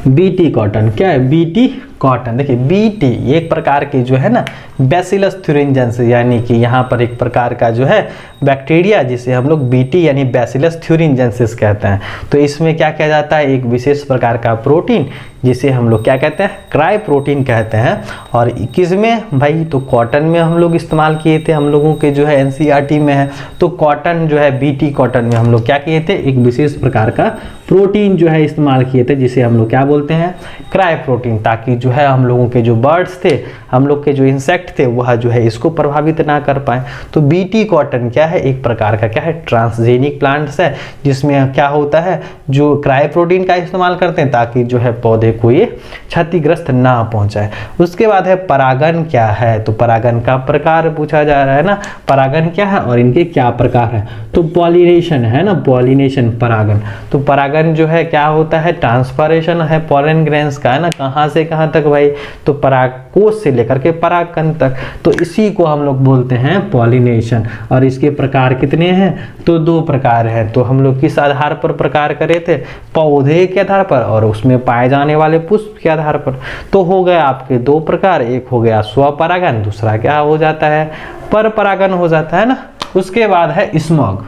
Speaker 1: बीटी कॉटन। क्या है बीटी कॉटन। देखिए बीटी एक प्रकार के जो है ना बैसिलस थ्यूरिंजेंसिस, यानी कि यहाँ पर एक प्रकार का जो है बैक्टीरिया जिसे हम लोग बीटी यानी बैसिलस थ्यूरिंजेंसिस कहते हैं। तो इसमें क्या किया जाता है, एक विशेष प्रकार का प्रोटीन जिसे हम लोग क्या कहते हैं, क्राई प्रोटीन कहते हैं। और किस में भाई, तो कॉटन में हम लोग इस्तेमाल किए थे, हम लोगों के जो है एनसीईआरटी में है। तो कॉटन जो है बीटी कॉटन में हम लोग क्या किए थे, एक विशेष प्रकार का प्रोटीन जो है इस्तेमाल किए थे जिसे हम लोग क्या बोलते हैं, क्राई प्रोटीन, ताकि जो है हम लोगों के जो बर्ड्स थे, हम लोग के जो इंसेक्ट थे वह जो है इसको प्रभावित ना कर पाए। तो बीटी कॉटन क्या है, एक प्रकार का क्या है, ट्रांसजेनिक प्लांट्स है जिसमें क्या होता है, जो क्राई प्रोटीन का इस्तेमाल करते हैं ताकि जो है पौधे को ये क्षतिग्रस्त ना पहुंचाए। उसके बाद है परागन क्या है, तो परागन का प्रकार पूछा जा रहा है ना, परागन क्या है और इनके क्या प्रकार है। तो पॉलिनेशन है ना, पॉलिनेशन परागन। तो परागन जो है क्या होता है, ट्रांसफरेशन है पोलन ग्रेन्स का, है ना, कहाँ से कहाँ तक भाई, तो परागकोश से लेकर के परागकण तक। तो इसी को हम लोग बोलते हैं पॉलिनेशन। और इसके प्रकार कितने हैं, तो 2 प्रकार हैं। तो हम लोग किस आधार पर प्रकार करे थे, पौधे के आधार पर और उसमें पाए जाने वाले पुष्प के आधार पर। तो हो गए आपके 2 प्रकार, एक हो गया स्वपरागन, दूसरा क्या हो जाता है, पर परागन हो जाता है ना। उसके बाद है स्मॉग।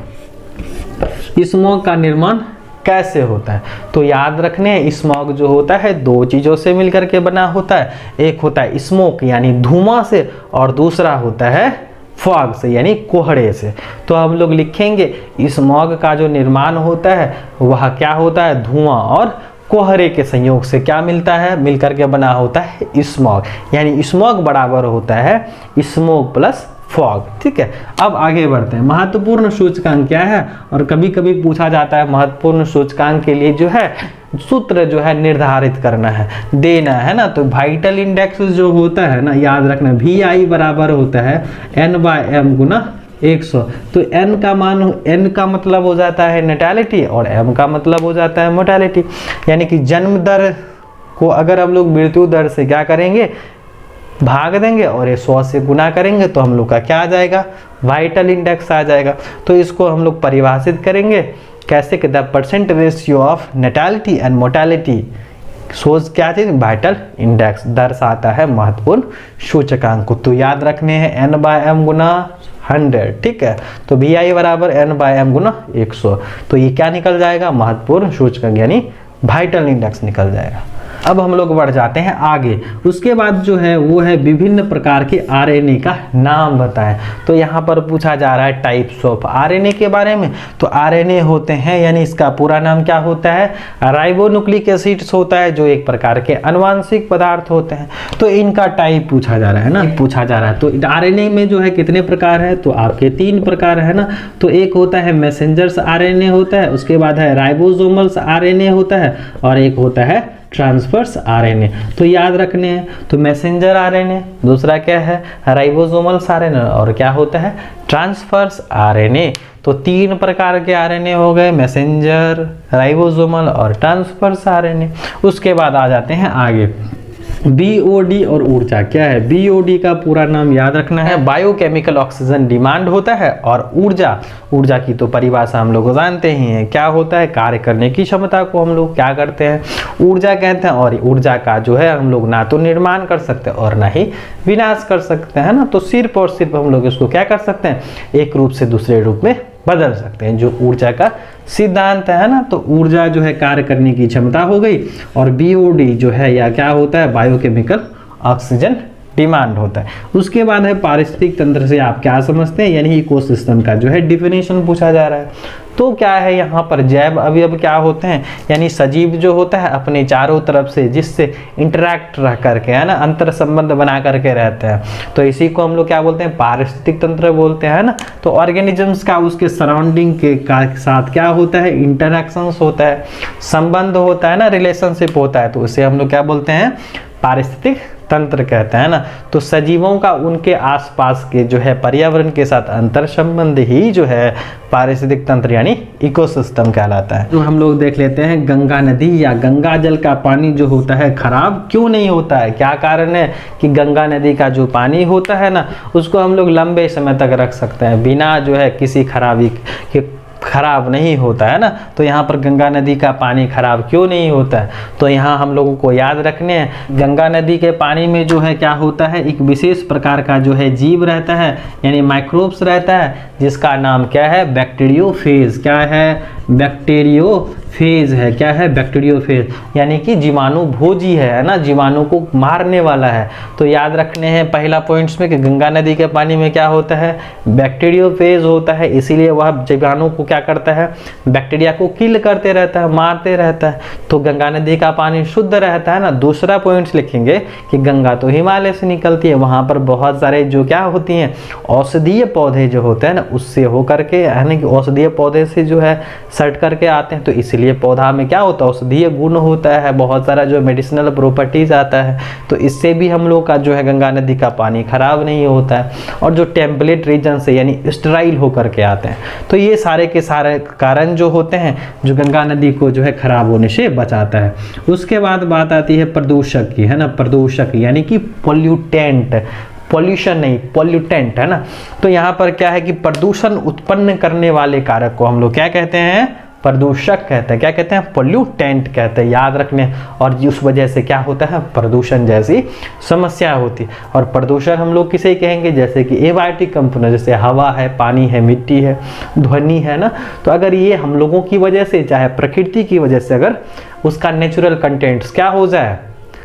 Speaker 1: स्मॉग का निर्माण कैसे होता है, तो याद रखने, स्मॉग जो होता है 2 चीजों से मिलकर के बना होता है। एक होता है स्मोक यानी धुआं से, और दूसरा होता है फॉग से यानी कोहरे से। तो हम लोग लिखेंगे स्मॉग का जो निर्माण होता है वह क्या होता है, धुआं और कोहरे के संयोग से क्या मिलता है, मिलकर के बना होता है स्मॉग। यानी स्मॉग बराबर होता है स्मोक प्लस फॉग। ठीक है, अब आगे बढ़ते हैं। महत्वपूर्ण सूचकांक क्या है, और कभी कभी पूछा जाता है महत्वपूर्ण सूचकांक के लिए जो है सूत्र जो है निर्धारित करना है, देना है ना। तो वाइटल इंडेक्स जो होता है ना, याद रखना VI बराबर होता है N/M गुना 100। तो n का मान, n का मतलब हो जाता है नेटैलिटी और m का मतलब हो जाता है मोर्टेलिटी। यानी कि जन्म दर को अगर हम लोग मृत्यु दर से क्या करेंगे, भाग देंगे और ये 100 से गुना करेंगे तो हम लोग का क्या आ जाएगा, वाइटल इंडेक्स आ जाएगा। तो इसको हम लोग परिभाषित करेंगे कैसे, कि the percent ratio of natality and mortality सोच क्या चीज, वाइटल इंडेक्स दर्शाता है महत्वपूर्ण सूचकांक को। तो याद रखने हैं N/M गुना 100। ठीक है, तो VI बराबर N/M गुना 100। तो ये क्या निकल जाएगा, महत्वपूर्ण सूचकांक यानी वाइटल इंडेक्स निकल जाएगा। अब हम लोग बढ़ जाते हैं आगे। उसके बाद जो है वो है विभिन्न प्रकार के आरएनए का नाम बताएं। तो यहाँ पर पूछा जा रहा है टाइप्स ऑफ आरएनए के बारे में। तो आरएनए होते हैं, यानी इसका पूरा नाम क्या होता है, राइबोन्यूक्लिक एसिड्स होता है, जो एक प्रकार के आनुवांशिक पदार्थ होते हैं। तो इनका टाइप पूछा जा रहा है ना, पूछा जा रहा है। तो आरएनए में जो है कितने प्रकार है, तो आपके 3 प्रकार है ना। तो एक होता है मैसेंजर्स आरएनए होता है, उसके बाद है राइबोसोमल्स आरएनए होता है, और एक होता है ट्रांसफर्स आरएनए। तो याद रखने हैं, तो मैसेंजर आरएनए, दूसरा क्या है राइबोसोमल्स आरएनए, और क्या होता है ट्रांसफर्स आरएनए। तो 3 प्रकार के आरएनए हो गए, मैसेंजर, राइबोसोमल और ट्रांसफर्स आरएनए। उसके बाद आ जाते हैं आगे, बीओडी और ऊर्जा क्या है। बीओडी का पूरा नाम याद रखना है, बायोकेमिकल ऑक्सीजन डिमांड होता है। और ऊर्जा, ऊर्जा की तो परिभाषा हम लोग जानते ही हैं, क्या होता है, कार्य करने की क्षमता को हम लोग क्या करते हैं, ऊर्जा कहते हैं। और ऊर्जा का जो है हम लोग ना तो निर्माण कर सकते हैं और ना ही विनाश कर सकते हैं ना। तो सिर्फ और सिर्फ हम लोग इसको क्या कर सकते हैं, एक रूप से दूसरे रूप में बदल सकते हैं, जो ऊर्जा का सिद्धांत है ना। तो ऊर्जा जो है कार्य करने की क्षमता हो गई, और बीओडी जो है या क्या होता है, बायोकेमिकल ऑक्सीजन डिमांड होता है। उसके बाद है पारिस्थितिक तंत्र से आप क्या समझते हैं, यानी इकोसिस्टम का जो है डिफिनेशन पूछा जा रहा है। तो क्या है यहाँ पर जैव अवयव क्या होते हैं, यानी सजीव जो होता है अपने चारों तरफ से जिससे इंटरैक्ट रह करके, है ना, अंतर संबंध बना करके रहते हैं। तो इसी को हम लोग क्या बोलते हैं, पारिस्थितिक तंत्र बोलते हैं ना। तो ऑर्गेनिजम्स का उसके सराउंडिंग के साथ क्या होता है, इंटरैक्शंस होता है, संबंध होता है ना, रिलेशनशिप होता है। तो उसे हम लोग क्या बोलते हैं, पारिस्थितिक तंत्र कहते हैं ना। तो सजीवों का उनके आसपास के जो है पर्यावरण के साथ अंतर संबंध ही जो है पारिस्थितिक तंत्र यानी इकोसिस्टम कहलाता है। तो हम लोग देख लेते हैं गंगा नदी या गंगा जल का पानी जो होता है खराब क्यों नहीं होता है। क्या कारण है कि गंगा नदी का जो पानी होता है ना उसको हम लोग लंबे समय तक रख सकते हैं बिना जो है किसी खराबी के खराब नहीं होता है ना। तो यहाँ पर गंगा नदी का पानी खराब क्यों नहीं होता है, तो यहाँ हम लोगों को याद रखने हैं गंगा नदी के पानी में जो है क्या होता है, एक विशेष प्रकार का जो है जीव रहता है, यानी माइक्रोब्स रहता है, जिसका नाम क्या है, बैक्टीरियोफेज। क्या है, बैक्टीरियोफेज है। क्या है, बैक्टीरियोफेज, यानी कि जीवाणु भोजी है ना, जीवाणु को मारने वाला है। तो याद रखने हैं पहला पॉइंट्स में कि गंगा नदी के पानी में क्या होता है, बैक्टीरियोफेज होता है, इसीलिए वह जीवाणु को क्या करता है, बैक्टीरिया को किल करते रहता है, मारते रहता है। तो गंगा नदी का पानी शुद्ध रहता है ना। दूसरा पॉइंट्स लिखेंगे कि गंगा तो हिमालय से निकलती है, वहां पर बहुत सारे जो क्या होती हैं, औषधीय पौधे जो होते हैं ना, उससे होकर के यानी कि औषधीय पौधे से जो है सट करके आते हैं। तो इसलिए पौधा में क्या होता है, औषधीय गुण होता है, बहुत सारा जो मेडिसिनल प्रॉपर्टीज आता है। तो इससे भी हम लोग का जो है गंगा नदी का पानी खराब नहीं होता है। और जो टेम्पलेट रीजन से यानी स्टेराइल होकर के आते हैं, तो ये सारे के सारे कारण जो होते हैं जो गंगा नदी को जो है खराब होने से बचाता है। उसके बाद बात आती है प्रदूषक की, है ना। प्रदूषक यानी कि पोल्यूटेंट, पॉल्यूशन नहीं, पोल्यूटेंट, है ना। तो यहाँ पर क्या है कि प्रदूषण उत्पन्न करने वाले कारक को हम लोग क्या कहते हैं, प्रदूषक कहते हैं। क्या कहते हैं, पोल्यूटेंट कहते हैं, याद रखने। और उस वजह से क्या होता है, प्रदूषण जैसी समस्या होती है। और प्रदूषण हम लोग किसे कहेंगे, जैसे कि एबायोटिक कंपोनेंट, जैसे हवा है, पानी है, मिट्टी है, ध्वनि है ना। तो अगर ये हम लोगों की वजह से, चाहे प्रकृति की वजह से, अगर उसका नेचुरल कंटेंट्स क्या हो जाए,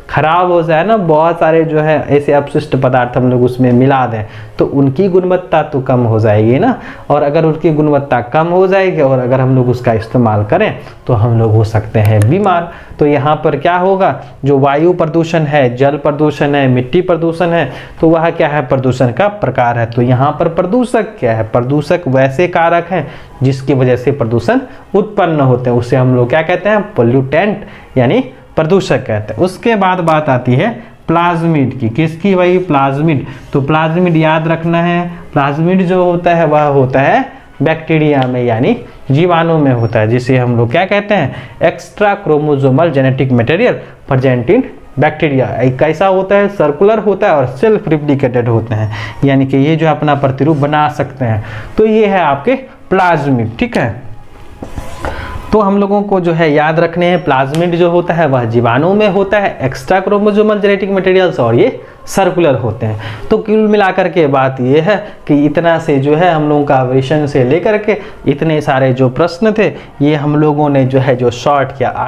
Speaker 1: खराब हो जाए ना, बहुत सारे जो है ऐसे अपशिष्ट पदार्थ हम लोग उसमें मिला दें, तो उनकी गुणवत्ता तो कम हो जाएगी ना। और अगर उनकी गुणवत्ता कम हो जाएगी और अगर हम लोग उसका इस्तेमाल करें तो हम लोग हो सकते हैं बीमार। तो यहाँ पर क्या होगा, जो वायु प्रदूषण है, जल प्रदूषण है, मिट्टी प्रदूषण है, तो वह क्या है, प्रदूषण का प्रकार है। तो यहाँ पर प्रदूषक क्या है, प्रदूषक वैसे कारक हैं जिसकी वजह से प्रदूषण उत्पन्न होते हैं, उसे हम लोग क्या कहते हैं, पोल्यूटेंट यानी प्रदूषक कहते हैं। उसके बाद बात आती है प्लाज्मिड की, किसकी, वही प्लाज्मिड। तो प्लाज्मिड याद रखना है, प्लाज्मिड जो होता है वह होता है बैक्टीरिया में यानी जीवाणु में होता है, जिसे हम लोग क्या कहते हैं, extra chromosomal genetic material present in bacteria. कैसा होता है, सर्कुलर होता है और सेल्फ रिप्लिकेटेड होते हैं, यानी कि ये जो अपना प्रतिरूप बना सकते हैं। तो ये है आपके प्लाज्मिड, ठीक है। तो हम लोगों को जो है याद रखने हैं, प्लाज्मिड जो होता है वह जीवाणु में होता है, एक्स्ट्रा क्रोमोसोमल जेनेटिक मटेरियल्स, और ये सर्कुलर होते हैं। तो कुल मिलाकर के बात ये है कि इतना से जो है हम लोगों का विषय से लेकर के इतने सारे जो प्रश्न थे ये हम लोगों ने जो है जो शॉर्ट किया।